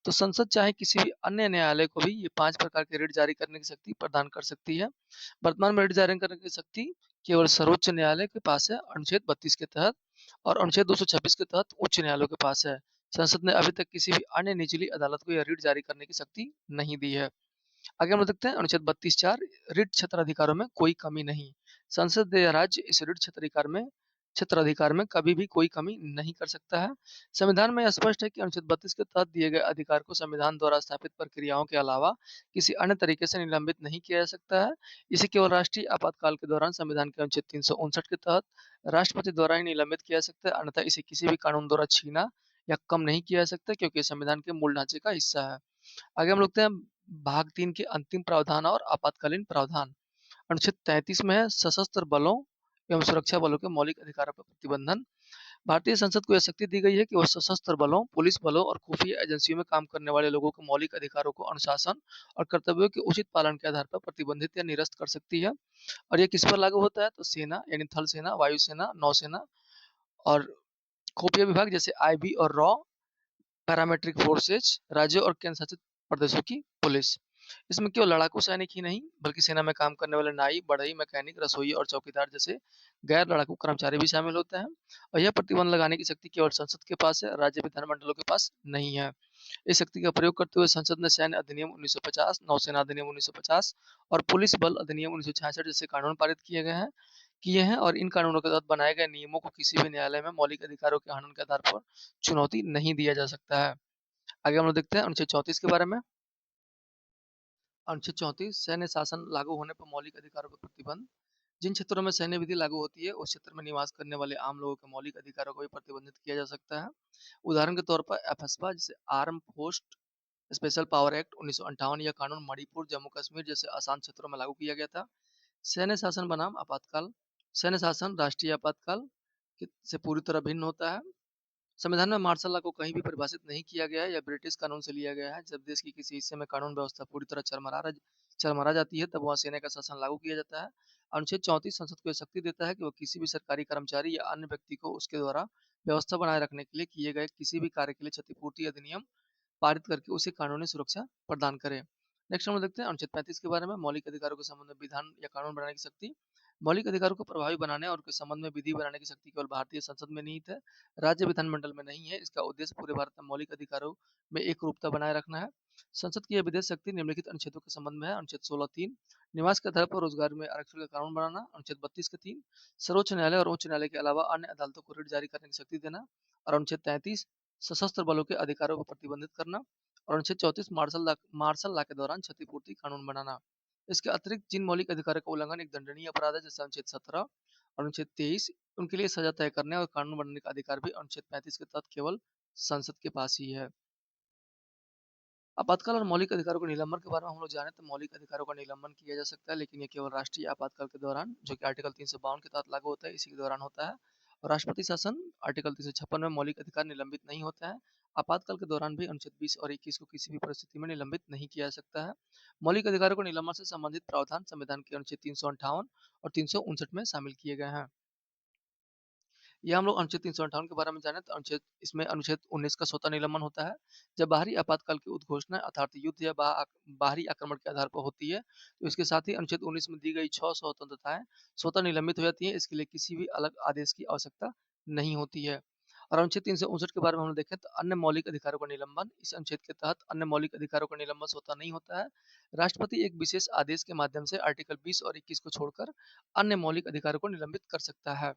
तो संसद चाहे किसी भी अन्य न्यायालय को भी ये 5 प्रकार के रिट जारी करने की शक्ति प्रदान कर सकती है। वर्तमान में रिट जारी करने की शक्ति केवल सर्वोच्च न्यायालय के पास है अनुच्छेद 32 के तहत और अनुच्छेद 226 के तहत उच्च न्यायालयों के पास है। संसद ने अभी तक किसी भी अन्य निचली अदालत को यह रिट जारी करने की शक्ति नहीं दी है। आगे हम लोग देखते हैं अनुच्छेद 32(4) रिट क्षेत्राधिकारों में कोई कमी नहीं। संसद या राज्य इस रिट क्षेत्राधिकार में क्षेत्राधिकार में कभी भी कोई कमी नहीं कर सकता है। संविधान में यह स्पष्ट है कि अनुच्छेद 32 के तहत दिए गए अधिकार को संविधान द्वारा स्थापित प्रक्रियाओं के अलावा किसी अन्य तरीके से निलंबित नहीं किया जा सकता है। इसे केवल राष्ट्रीय आपातकाल के दौरान संविधान के अनुच्छेद 359 के तहत राष्ट्रपति द्वारा ही निलंबित किया जा सकता है, अन्यथा इसे किसी भी कानून द्वारा छीना या कम नहीं किया जा सकता, क्योंकि ये संविधान के मूल ढांचे का हिस्सा है। आगे हम लोगते हैं भाग 3 के अंतिम प्रावधान और आपातकालीन प्रावधान। अनुच्छेद 33 में है सशस्त्र बलों एवं सुरक्षा बलों के मौलिक अधिकारों पर प्रतिबंधन। भारतीय संसद को यह शक्ति दी गई है कि वह सशस्त्र बलों, पुलिस बलों और खुफिया एजेंसियों में काम करने वाले लोगों के मौलिक अधिकारों को अनुशासन और कर्तव्यों के उचित पालन के आधार पर प्रतिबंधित या निरस्त कर सकती है। और ये किस पर लागू होता है? तो सेना यानी थल सेना, वायुसेना, नौसेना और खुफिया विभाग जैसे आईबी और रॉ, पैरामेट्रिक फोर्सेज, राज्यों और केंद्र शासित प्रदेशों की पुलिस। इसमें केवल लड़ाकू सैनिक ही नहीं, बल्कि सेना में काम करने वाले नाई, बढ़ई, मैकेनिक, रसोई और चौकीदार जैसे गैर लड़ाकू कर्मचारी भी शामिल होते हैं। और यह प्रतिबंध लगाने की शक्ति केवल संसद के पास है, राज्य विधानमंडलों के पास नहीं है। इस शक्ति का प्रयोग करते हुए संसद ने सैन्य अधिनियम 1950, नौसेना अधिनियम 1950 और पुलिस बल अधिनियम 1966 जैसे कानून पारित किए हैं, और इन कानूनों के तहत बनाए गए नियमों को किसी भी न्यायालय में मौलिक अधिकारों के हनन के आधार पर चुनौती नहीं दिया जा सकता है। आगे हम लोग देखते हैं अनुच्छेद 34 के बारे में। अनुच्छेद 34 सैन्य शासन लागू होने पर मौलिक अधिकारों पर प्रतिबंध। जिन क्षेत्रों में सैन्य विधि लागू होती है, उस क्षेत्र में निवास करने वाले आम लोगों के मौलिक अधिकारों को भी प्रतिबंधित किया जा सकता है। उदाहरण के तौर पर एफएसपा जैसे arm force special power act 1958 या कानून मणिपुर, जम्मू कश्मीर जैसे आसान क्षेत्रों में लागू किया गया था। सैन्य शासन बनाम आपातकाल। सैन्य शासन राष्ट्रीय आपातकाल से पूरी तरह भिन्न होता है। संविधान में मार्शल लॉ को कहीं भी परिभाषित नहीं किया गया है, या ब्रिटिश कानून से लिया गया है। जब देश की किसी हिस्से में कानून व्यवस्था पूरी तरह चरमरा जाती है, तब वहाँ सेना का शासन लागू किया जाता है। अनुच्छेद 34 संसद को यह शक्ति देता है कि वह किसी भी सरकारी कर्मचारी या अन्य व्यक्ति को उसके द्वारा व्यवस्था बनाए रखने के लिए किए गए किसी भी कार्य के लिए क्षतिपूर्ति अधिनियम पारित करके उसे कानूनी सुरक्षा प्रदान करे। नेक्स्ट हम लोग देखते हैं अनुच्छेद 35 के बारे में, मौलिक अधिकारों के संबंध में विधान या कानून बनाने की शक्ति। मौलिक अधिकारों को प्रभावी बनाने और उनके संबंध में विधि बनाने की शक्ति केवल भारतीय संसद में निहित है, राज्य विधानमंडल में नहीं है। इसका उद्देश्य पूरे भारत में मौलिक अधिकारों में एक रूपता बनाए रखना है। संसद की यह विधेयक शक्ति निम्नलिखित अनुच्छेदों के संबंध में है। अनुच्छेद 16(3) निवास के आधार पर रोजगार में आरक्षण का कानून बनाना। अनुच्छेद 32 के 3 सर्वोच्च न्यायालय और उच्च न्यायालय के अलावा अन्य अदालतों को रिट जारी करने की शक्ति देना। और अनुच्छेद 33 सशस्त्र बलों के अधिकारों को प्रतिबंधित करना। और अनुच्छेद 34 मार्शल लॉ के दौरान क्षतिपूर्ति कानून बनाना। इसके अतिरिक्त जिन मौलिक अधिकारों का उल्लंघन एक दंडनीय अपराध है, जैसे अनुच्छेद 17, अनुच्छेद 23, उनके लिए सजा तय करने और कानून बनाने का अधिकार भी अनुच्छेद 35 के तहत केवल संसद के पास ही है। आपातकाल और मौलिक अधिकारों के निलंबन के बारे में हम लोग जाने तो मौलिक अधिकारों का निलंबन किया जा सकता है, लेकिन ये केवल राष्ट्रीय आपातकाल के दौरान, जो कि आर्टिकल 352 के तहत लागू होता है, इसी के दौरान होता है। और राष्ट्रपति शासन आर्टिकल 356 में मौलिक अधिकार निलंबित नहीं होता है। आपातकाल के दौरान भी अनुच्छेद 20 और 21 को किसी भी परिस्थिति में निलंबित नहीं किया जा सकता है। मौलिक अधिकारों को निलंबन से संबंधित प्रावधान संविधान के अनुच्छेद 358 और 359 में शामिल किए गए हैं। ये हम लोग अनुच्छेद 358 के बारे में जाने तो इसमें अनुच्छेद 19 का स्वतः निलंबन होता है। जब बाहरी आपातकाल की उद्घोषणा अर्थात युद्ध या बाहरी आक्रमण के आधार पर होती है, तो इसके साथ ही अनुच्छेद 19 में दी गई 6 स्वतंत्रताएं स्वतः निलंबित हो जाती हैं। इसके लिए किसी भी अलग आदेश की आवश्यकता नहीं होती है। और अनुच्छेद 359 के बारे में हम लोग देखें तो अन्य मौलिक अधिकारों का निलंबन। इस अनुच्छेद के तहत अन्य मौलिक अधिकारों का निलंबन स्वतः नहीं होता है। राष्ट्रपति एक विशेष आदेश के माध्यम से आर्टिकल 20 और 21 को छोड़कर अन्य मौलिक अधिकारों को निलंबित कर सकता है।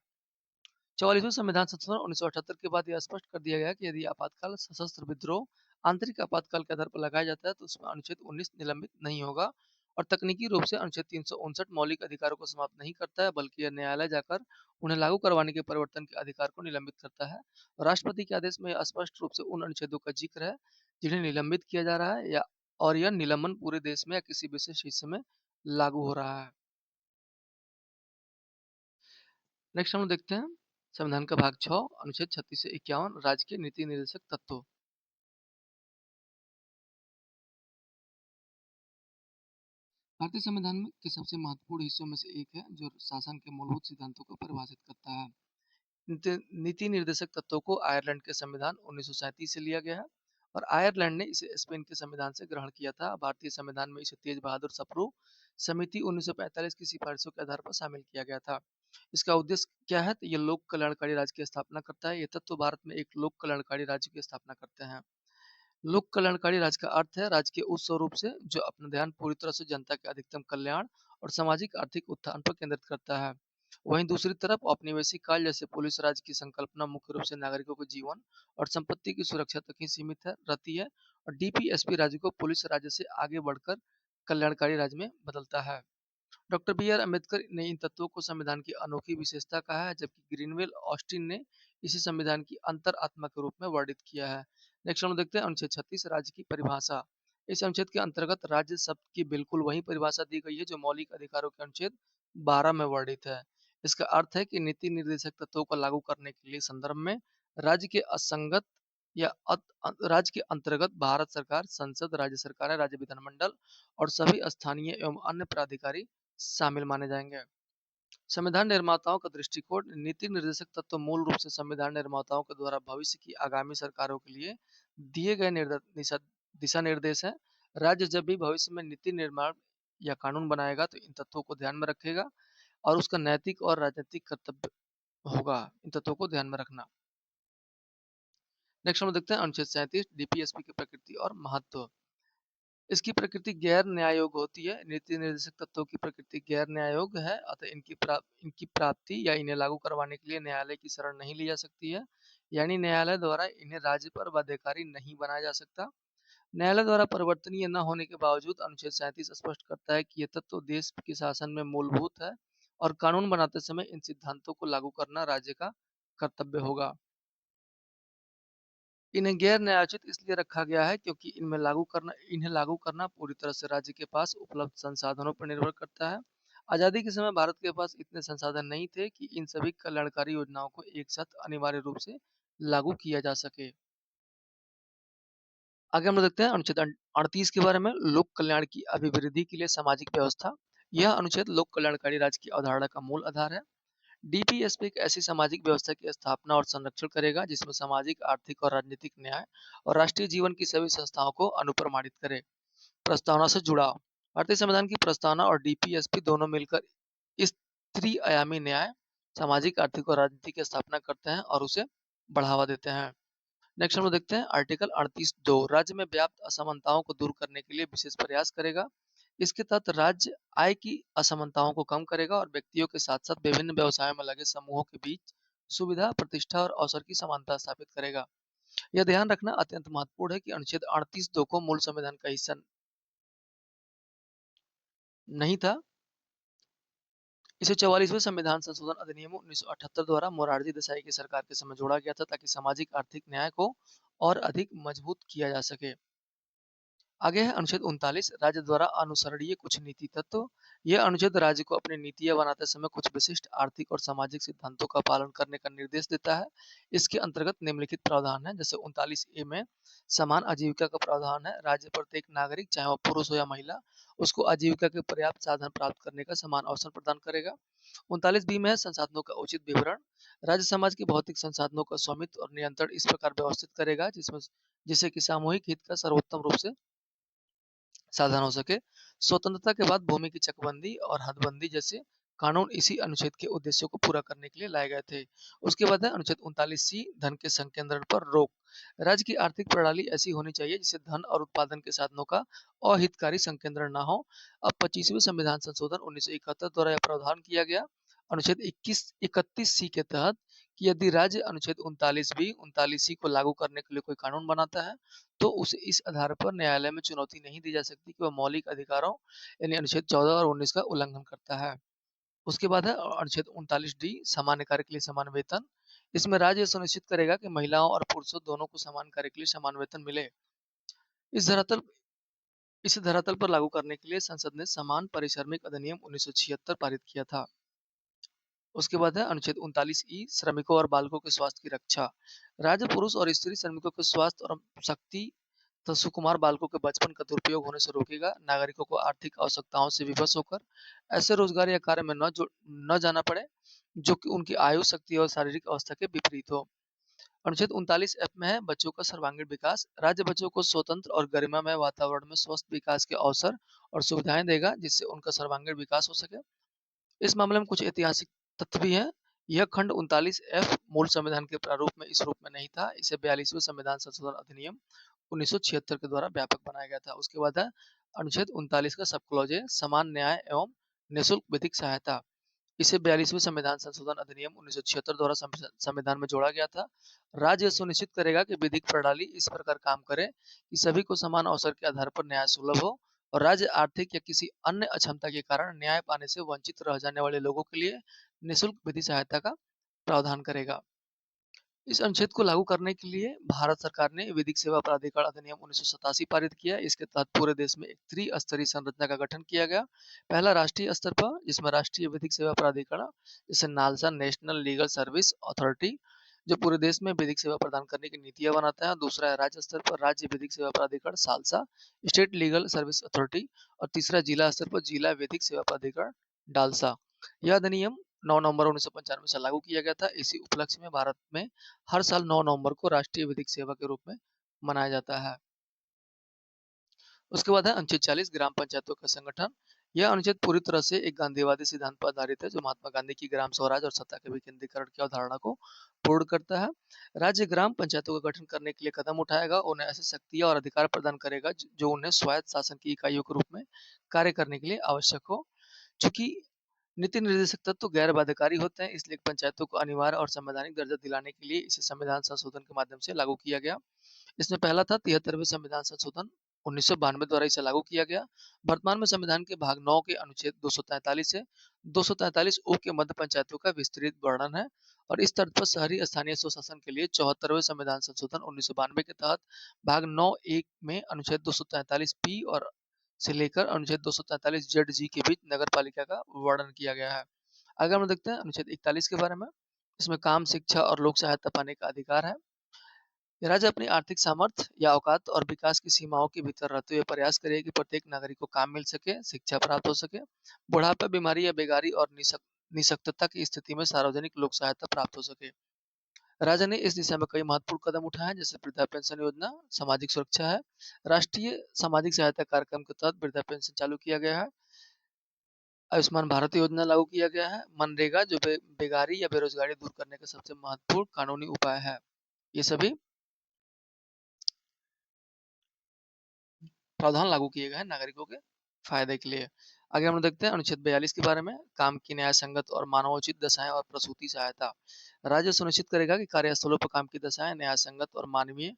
44वें संविधान संशोधन 1978 के बाद यह स्पष्ट कर दिया गया कि यदि आपातकाल, सशस्त्र विद्रोह, आंतरिक आपातकाल के आधार पर लगाया जाता है, तो उसमें अनुच्छेद 19 निलंबित नहीं होगा। और तकनीकी रूप से अनुच्छेद 359 मौलिक अधिकारों को समाप्त नहीं करता है, बल्कि यह न्यायालय जाकर उन्हें लागू करवाने के परिवर्तन के अधिकार को निलंबित करता है। और राष्ट्रपति के आदेश में यह स्पष्ट रूप से उन अनुच्छेदों का जिक्र है जिन्हें निलंबित किया जा रहा है, या और यह निलंबन पूरे देश में या किसी विशेष हिस्से में लागू हो रहा है। नेक्स्ट हम लोग देखते हैं संविधान का भाग 6 अनुच्छेद 36 से 51 राज्य के नीति निर्देशक तत्व। भारतीय संविधान में के सबसे महत्वपूर्ण हिस्सों में से एक है, जो शासन के मूलभूत सिद्धांतों को परिभाषित करता है। नीति निर्देशक तत्वों को आयरलैंड के संविधान 1937 से लिया गया है, और आयरलैंड ने इसे स्पेन के संविधान से ग्रहण किया था। भारतीय संविधान में इसे तेज बहादुर सप्रू समिति 1945 की सिफारिशों के आधार पर शामिल किया गया था। इसका उद्देश्य क्या है? तो ये लोक कल्याणकारी राज्य की स्थापना करता है। ये तत्व भारत में एक लोक कल्याणकारी राज्य की स्थापना करते हैं। लोक कल्याणकारी राज्य का अर्थ है राज्य के उस स्वरूप से जो अपना ध्यान पूरी तरह से जनता के अधिकतम कल्याण और सामाजिक आर्थिक उत्थान पर केंद्रित करता है। वहीं दूसरी तरफ औपनिवेशिक काल जैसे पुलिस राज की संकल्पना मुख्य रूप से नागरिकों के जीवन और संपत्ति की सुरक्षा तक ही सीमित रहती है, और डीपीएसपी राज्य को पुलिस राज्य से आगे बढ़कर कल्याणकारी राज्य में बदलता है। डॉक्टर बी आर अम्बेडकर ने इन तत्वों को संविधान की अनोखी विशेषता कहा है, जबकि ग्रीनवेल ऑस्टिन ने इसे संविधान की अंतर आत्मा के रूप में वर्णित किया है। नेक्स्ट हम देखते हैं अनुच्छेद 36 राज्य की परिभाषा। इस अनुच्छेद के अंतर्गत राज्य शब्द की बिल्कुल वही परिभाषा दी गई है जो मौलिक अधिकारों के अनुच्छेद 12 में वर्णित है। इसका अर्थ है कि नीति निर्देशक तत्वों को लागू करने के लिए संदर्भ में राज्य के असंगत या राज्य के अंतर्गत भारत सरकार, संसद, राज्य सरकार, राज्य विधानमंडल और सभी स्थानीय एवं अन्य प्राधिकारी शामिल माने जाएंगे। संविधान निर्माताओं का दृष्टिकोण। नीति निर्देशक तत्व मूल रूप से संविधान निर्माताओं के द्वारा भविष्य की आगामी सरकारों के लिए दिए गए दिशा निर्देश है। राज्य जब भी भविष्य में नीति निर्माण या कानून बनाएगा तो इन तत्वों को ध्यान में रखेगा और उसका नैतिक और राजनीतिक कर्तव्य होगा इन तत्वों को ध्यान में रखना। नेक्स्ट हम देखते हैं अनुच्छेद 37 डीपीएसपी की प्रकृति और महत्व। इसकी प्रकृति गैर न्यायोग्य होती है। नीति निर्देशक तत्वों की प्रकृति गैर न्यायोग्य है, अतः इनकी प्राप्ति या इन्हें लागू करवाने के लिए न्यायालय की शरण नहीं ली जा सकती है, यानी न्यायालय द्वारा इन्हें राज्य पर बाध्यकारी नहीं बनाया जा सकता। न्यायालय द्वारा परिवर्तनीय न होने के बावजूद अनुच्छेद 37 स्पष्ट करता है कि ये तत्व देश के शासन में मूलभूत है और कानून बनाते समय इन सिद्धांतों को लागू करना राज्य का कर्तव्य होगा। इन्हें गैर न्यायोचित इसलिए रखा गया है क्योंकि इन्हें लागू करना पूरी तरह से राज्य के पास उपलब्ध संसाधनों पर निर्भर करता है। आजादी के समय भारत के पास इतने संसाधन नहीं थे कि इन सभी कल्याणकारी योजनाओं को एक साथ अनिवार्य रूप से लागू किया जा सके। आगे हम लोग देखते हैं अनुच्छेद 38 के बारे में, लोक कल्याण की अभिवृद्धि के लिए सामाजिक व्यवस्था। यह अनुच्छेद लोक कल्याणकारी राज्य की अवधारणा का मूल आधार है। डीपीएसपी एक ऐसी सामाजिक व्यवस्था की स्थापना और संरक्षण करेगा जिसमें सामाजिक, आर्थिक और राजनीतिक न्याय और राष्ट्रीय जीवन की सभी संस्थाओं को अनुप्रमाणित करे। प्रस्तावना से जुड़ाव। भारतीय संविधान की प्रस्तावना और डीपीएसपी दोनों मिलकर इस त्रिआयामी न्याय, सामाजिक, आर्थिक और राजनीति की स्थापना करते हैं और उसे बढ़ावा देते हैं। नेक्स्ट हम लोग देखते हैं आर्टिकल 38(2) राज्य में व्याप्त असमानताओं को दूर करने के लिए विशेष प्रयास करेगा। इसके तहत राज्य आय की असमानताओं को कम करेगा और व्यक्तियों के साथ साथ विभिन्न व्यवसायों में लगे समूहों के बीच सुविधा, प्रतिष्ठा और अवसर की समानता स्थापित करेगा। यह ध्यान रखना अत्यंत महत्वपूर्ण है कि अनुच्छेद 38(2) को मूल संविधान का हिस्सा नहीं था। इसे 44वें संविधान संशोधन अधिनियम 1978 द्वारा मोरारजी देसाई की सरकार के समय जोड़ा गया था ताकि सामाजिक आर्थिक न्याय को और अधिक मजबूत किया जा सके। आगे है अनुच्छेद 39 राज्य द्वारा अनुसरणीय कुछ नीति तत्व। यह अनुच्छेद राज्य को अपनी नीतियां बनाते समय कुछ विशिष्ट आर्थिक और सामाजिक सिद्धांतों का पालन करने का निर्देश देता है। इसके अंतर्गत निम्नलिखित प्रावधान है, जैसे 39A में समान आजीविका का प्रावधान है। राज्य प्रत्येक नागरिक, चाहे वह पुरुष हो या महिला, उसको आजीविका के पर्याप्त साधन प्राप्त करने का समान अवसर प्रदान करेगा। 39B में है संसाधनों का उचित विवरण। राज्य समाज के भौतिक संसाधनों का स्वामित्व और नियंत्रण इस प्रकार व्यवस्थित करेगा जिससे कि सामूहिक हित का सर्वोत्तम रूप से साधन हो सके। स्वतंत्रता के बाद भूमि की चकबंदी और हदबंदी जैसे कानून इसी अनुच्छेद के उद्देश्यों को पूरा करने के लिए लाए गए थे। उसके बाद है अनुच्छेद 39C धन के संकेंद्रण पर रोक। राज्य की आर्थिक प्रणाली ऐसी होनी चाहिए जिससे धन और उत्पादन के साधनों का अहितकारी संकेंद्रण न हो। अब 25वें संविधान संशोधन 1971 द्वारा यह प्रावधान किया गया अनुच्छेद 31C के तहत कि यदि राज्य अनुच्छेद 39B 39C को लागू करने के लिए कोई कानून बनाता है तो उसे इस आधार पर न्यायालय में चुनौती नहीं दी जा सकती कि वह मौलिक अधिकारों यानी अनुच्छेद 14 और 19 का उल्लंघन करता है। उसके बाद है अनुच्छेद 39D सामान्य कार्य के लिए समान वेतन। इसमें राज्य सुनिश्चित करेगा कि महिलाओं और पुरुषों दोनों को समान कार्य के लिए समान वेतन मिले। इस धरातल इसे धरातल पर लागू करने के लिए संसद ने समान परिश्रमिक अधिनियम 1976 पारित किया था। उसके बाद है अनुच्छेद 39E श्रमिकों और बालकों के स्वास्थ्य की रक्षा। राज्य पुरुष और स्त्री श्रमिकों के स्वास्थ्य और शक्ति तो सुकुमार बालकों के बचपन का दुरुपयोग होने से रोकेगा। नागरिकों को आर्थिक आवश्यकताओं से विवश होकर ऐसे रोजगार या कार्य में न जाना पड़े जो कि उनकी आयु, शक्ति और शारीरिक अवस्था के विपरीत हो। अनुच्छेद 39F में है बच्चों का सर्वांगीण विकास। राज्य बच्चों को स्वतंत्र और गरिमामय वातावरण में स्वस्थ विकास के अवसर और सुविधाएं देगा जिससे उनका सर्वांगीण विकास हो सके। इस मामले में कुछ ऐतिहासिक तथ्य भी हैं। यह खंड 39F मूल संविधान के प्रारूप में इस रूप में नहीं था। इसे 42वें संविधान संशोधन अधिनियम 1976 के द्वारा व्यापक बनाया गया था। उसके बाद है अनुच्छेद 39 का सब क्लॉज है समान न्याय एवं निःशुल्क विधिक सहायता। इसे 42वें संविधान संशोधन अधिनियम 1976 द्वारा संविधान में जोड़ा गया था। राज्य सुनिश्चित करेगा कि विधिक प्रणाली इस प्रकार काम करे कि सभी को समान अवसर के आधार पर न्याय सुलभ हो और राज्य आर्थिक या किसी अन्य अक्षमता के कारण न्याय पाने से वंचित रह जाने वाले लोगों के लिए निःशुल्क विधि सहायता का प्रावधान करेगा। इस अनुच्छेद को लागू करने के लिए भारत सरकार ने विधिक सेवा प्राधिकरण अधिनियम 1987 पारित किया। इसके तहत पूरे देश में एक त्रिस्तरीय संरचना का गठन किया गया। पहला राष्ट्रीय स्तर पर, जिसमें राष्ट्रीय विधिक सेवा प्राधिकरण जैसे NALSA, national legal service authority, जो पूरे देश में विधिक सेवा प्रदान करने की नीतियां बनाता है। दूसरा है राज्य स्तर पर राज्य विधिक सेवा प्राधिकरण salsa, state legal service authority. और तीसरा जिला स्तर पर जिला विधिक सेवा प्राधिकरण डालसा। यह अधिनियम 9 नवंबर 1995 से लागू किया गया था। इसी उपलक्ष्य में भारत में हर साल 9 नवंबर को राष्ट्रीय विधिक सेवा के रूप में मनाया जाता है। उसके बाद है अनुच्छेद 40 ग्राम पंचायतों का संगठन। यह अनुच्छेद पूरी तरह से एक गांधीवादी सिद्धांत पर आधारित है, जो महात्मा गांधी की ग्राम स्वराज और सत्ता के विकेंद्रीकरण की अवधारणा को पूर्ण करता है। राज्य ग्राम पंचायतों का गठन करने के लिए कदम उठाएगा, उन्हें ऐसी शक्तियां और अधिकार प्रदान करेगा जो उन्हें स्वायत्त शासन की इकाइयों के रूप में कार्य करने के लिए आवश्यक हो। चूंकि नीति निर्देशक तत्व गैर बाध्यकारी होते हैं, इसलिए पंचायतों को अनिवार्य और संवैधानिक दर्जा दिलाने के लिए इसे संविधान संशोधन के माध्यम से लागू किया गया। इसमें पहला था 73वें संविधान संशोधन 1992 द्वारा इसे लागू किया गया। वर्तमान में संविधान के भाग 9 के अनुच्छेद 243 से 243 ओ के मध्य पंचायतों का विस्तृत वर्णन है। और इस तर्ज पर शहरी स्थानीय स्वशासन के लिए 74वें संविधान संशोधन 1992 के तहत भाग 9 एक में अनुच्छेद 243 पी और से लेकर अनुच्छेद 243 जेड जी के बीच नगर पालिका का वर्णन किया गया है। अगर हम देखते हैं अनुच्छेद 41 के बारे में, इसमें काम, शिक्षा और लोक सहायता पाने का अधिकार है। राज्य अपनी आर्थिक सामर्थ्य या औकात और विकास की सीमाओं के भीतर रहते हुए प्रयास करे कि प्रत्येक नागरिक को काम मिल सके, शिक्षा प्राप्त हो सके, बुढ़ापा, बीमारी या बेगारी और निशक्तता की स्थिति में सार्वजनिक लोक सहायता प्राप्त हो सके। राज्य ने इस दिशा में कई महत्वपूर्ण कदम उठाए हैं, जैसे वृद्धा पेंशन योजना, सामाजिक सुरक्षा है। राष्ट्रीय सामाजिक सहायता कार्यक्रम के तहत वृद्धा पेंशन चालू किया गया है। आयुष्मान भारत योजना लागू किया गया है। मनरेगा, जो बेगारी या बेरोजगारी दूर करने का सबसे महत्वपूर्ण कानूनी उपाय है। ये सभी प्रावधान लागू किए गए हैं नागरिकों के फायदे के लिए। आगे हम लोग देखते हैं अनुच्छेद 42 के बारे में, काम की न्याय संगत और मानवोचित दशाएं और प्रसूति सहायता। राज्य सुनिश्चित करेगा कि कार्यस्थलों पर काम की दशाएं न्याय संगत और मानवीय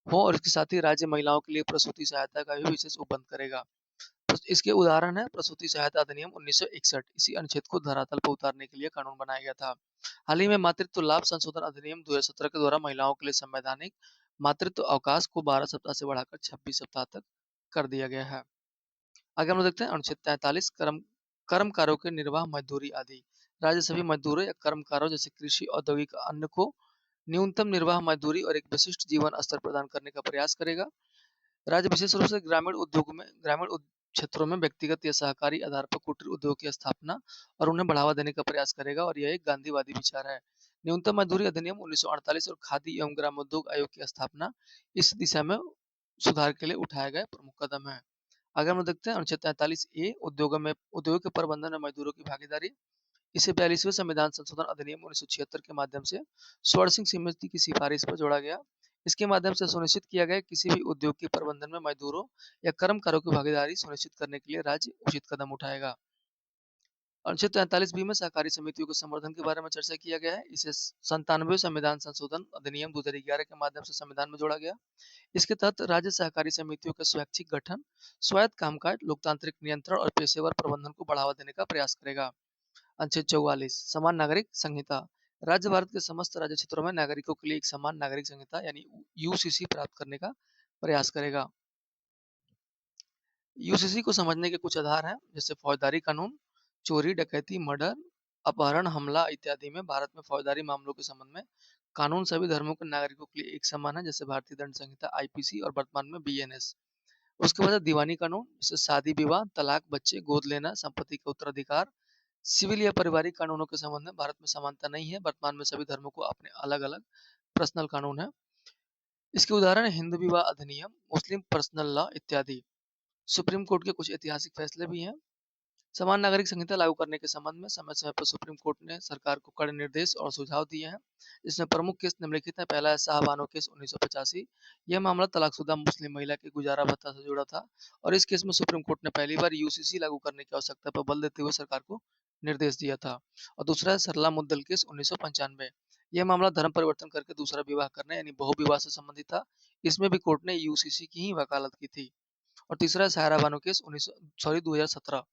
हो, और इसके साथ ही राज्य महिलाओं के लिए प्रसूति सहायता का भी विशेष उपबंध करेगा। इसके उदाहरण है प्रसूति सहायता अधिनियम 1961। इसी अनुच्छेद को धरातल पर उतारने के लिए कानून बनाया गया था। हाल ही में मातृत्व लाभ संशोधन अधिनियम 2017 के द्वारा महिलाओं के लिए संवैधानिक मातृत्व अवकाश को 12 सप्ताह से बढ़ाकर 26 सप्ताह तक कर दिया गया है। आगे हम लोग देखते हैं अनुच्छेद 43 कर्मकारों के निर्वाह मजदूरी आदि। राज्य सभी मजदूरों या कर्मकारों जैसे कृषि, औद्योगिक, अन्य को न्यूनतम निर्वाह मजदूरी और एक विशिष्ट जीवन स्तर प्रदान करने का प्रयास करेगा। राज्य विशेष रूप से ग्रामीण क्षेत्रों में व्यक्तिगत या सहकारी आधार पर कुटीर उद्योग की स्थापना और उन्हें बढ़ावा देने का प्रयास करेगा, और यह एक गांधीवादी विचार है। न्यूनतम मजदूरी अधिनियम 1948 और खादी एवं ग्रामोद्योग आयोग की स्थापना इस दिशा में सुधार के लिए उठाए गए प्रमुख कदम है। आगे हम लोग देखते हैं अनुच्छेद 43 ए, उद्योग के प्रबंधन में मजदूरों की भागीदारी। इसे 42वें संविधान संशोधन अधिनियम 1976 के माध्यम से स्वर्ण सिंह समिति की सिफारिश पर जोड़ा गया। इसके माध्यम से सुनिश्चित किया गया कि किसी भी उद्योग के प्रबंधन में मजदूरों या कर्मकारों की भागीदारी सुनिश्चित करने के लिए राज्य उचित कदम उठाएगा। अनुच्छेद 43 बी में सहकारी समितियों के संवर्धन के बारे में चर्चा किया गया है। इसे 97वें संविधान संशोधन अधिनियम 2011 के माध्यम से संविधान में जोड़ा गया। इसके तहत राज्य सहकारी समितियों का स्वैच्छिक गठन, स्वायत्त कामकाज, लोकतांत्रिक नियंत्रण और पेशेवर प्रबंधन को बढ़ावा देने का प्रयास करेगा। अनुच्छेद 44 समान नागरिक संहिता। राज्य भारत के समस्त राज्य क्षेत्रों में नागरिकों के लिए एक समान नागरिक संहिता यानी यूसीसी प्राप्त करने का प्रयास करेगा। यूसीसी को समझने के कुछ आधार हैं, जैसे फौजदारी कानून, चोरी, डकैती, मर्डर, अपहरण, हमला इत्यादि में भारत में फौजदारी मामलों के संबंध में कानून सभी धर्मों के नागरिकों के लिए एक समान है, जैसे भारतीय दंड संहिता आईपीसी और वर्तमान में बीएनएस। उसके बाद दीवानी कानून, जैसे शादी विवाह, तलाक, बच्चे, गोद लेना, संपत्ति का उत्तराधिकार। सिविल या पारिवारिक कानूनों के संबंध में भारत में समानता नहीं है, वर्तमान में सभी धर्मों को अपने अलग अलग पर्सनल कानून है। इसके उदाहरण हिंदू विवाह अधिनियम, मुस्लिम पर्सनल लॉ इत्यादि। सुप्रीम कोर्ट के कुछ ऐतिहासिक फैसले भी हैं। समान नागरिक संहिता लागू करने के संबंध में समय समय पर सुप्रीम कोर्ट ने सरकार को कड़े निर्देश और सुझाव दिए हैं। इसमें प्रमुख केस निम्नलिखित है। पहला है शाहबानो केस 1985। यह मामला तलाकशुदा मुस्लिम महिला के गुजारा भत्ता से जुड़ा था, और इस केस में सुप्रीम कोर्ट ने पहली बार यूसीसी लागू करने की आवश्यकता पर बल देते हुए सरकार को निर्देश दिया था। और दूसरा है सरला मुद्दल केस 1995। यह मामला धर्म परिवर्तन करके दूसरा विवाह करने यानी बहुविवाह से संबंधित था। इसमें भी कोर्ट ने यूसीसी की ही वकालत की थी। और तीसरा है सायरा बानो केस 2017।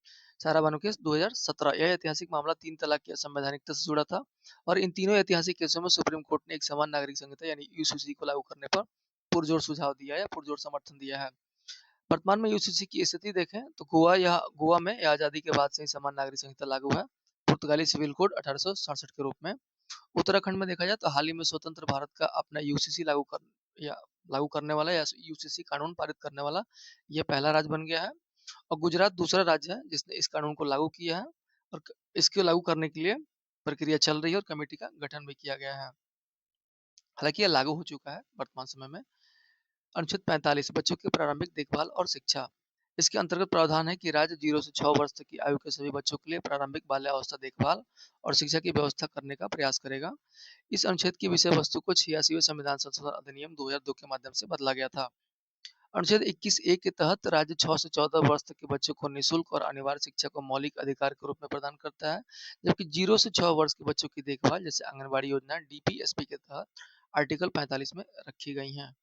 सायरा बानो केस 2017। यह ऐतिहासिक मामला 3 तलाक की असंवैधानिकता से जुड़ा था। और इन तीनों ऐतिहासिक केसों में सुप्रीम कोर्ट ने एक समान नागरिक संहिता यानी यूसीसी को लागू करने पर पुरजोर सुझाव दिया है, पुरजोर समर्थन दिया है। वर्तमान में यूसीसी की स्थिति देखें तो गोवा में यह आज़ादी के बाद से ही समान नागरिक संहिता लागू है, पुर्तगाली सिविल कोड 1867 के रूप में। उत्तराखंड में देखा जाए तो हाल ही में स्वतंत्र भारत का अपना यूसीसी या लागू करने वाला या यूसीसी कानून पारित करने वाला यह पहला राज्य बन गया है। और गुजरात दूसरा राज्य है जिसने इस कानून को लागू किया है। और इसके लागू करने के लिए प्रक्रिया चल रही है और कमेटी का गठन भी किया गया है। हालांकि यह लागू हो चुका है वर्तमान समय में। अनुच्छेद 45 बच्चों की प्रारंभिक देखभाल और शिक्षा। इसके अंतर्गत प्रावधान है कि राज्य 0 से 6 वर्ष तक की आयु के सभी बच्चों के लिए प्रारंभिक बाल्यावस्था देखभाल और शिक्षा की व्यवस्था करने का प्रयास करेगा। इस अनुच्छेद की विषय वस्तु को 86वें संविधान संशोधन अधिनियम 2002 के माध्यम से बदला गया था। अनुच्छेद 21(a) के तहत राज्य 6 से 14 वर्ष तक के बच्चों को निःशुल्क और अनिवार्य शिक्षा को मौलिक अधिकार के रूप में प्रदान करता है, जबकि 0 से 6 वर्ष के बच्चों की देखभाल जैसे आंगनबाड़ी योजना डीपीएसपी के तहत आर्टिकल 45 में रखी गई हैं।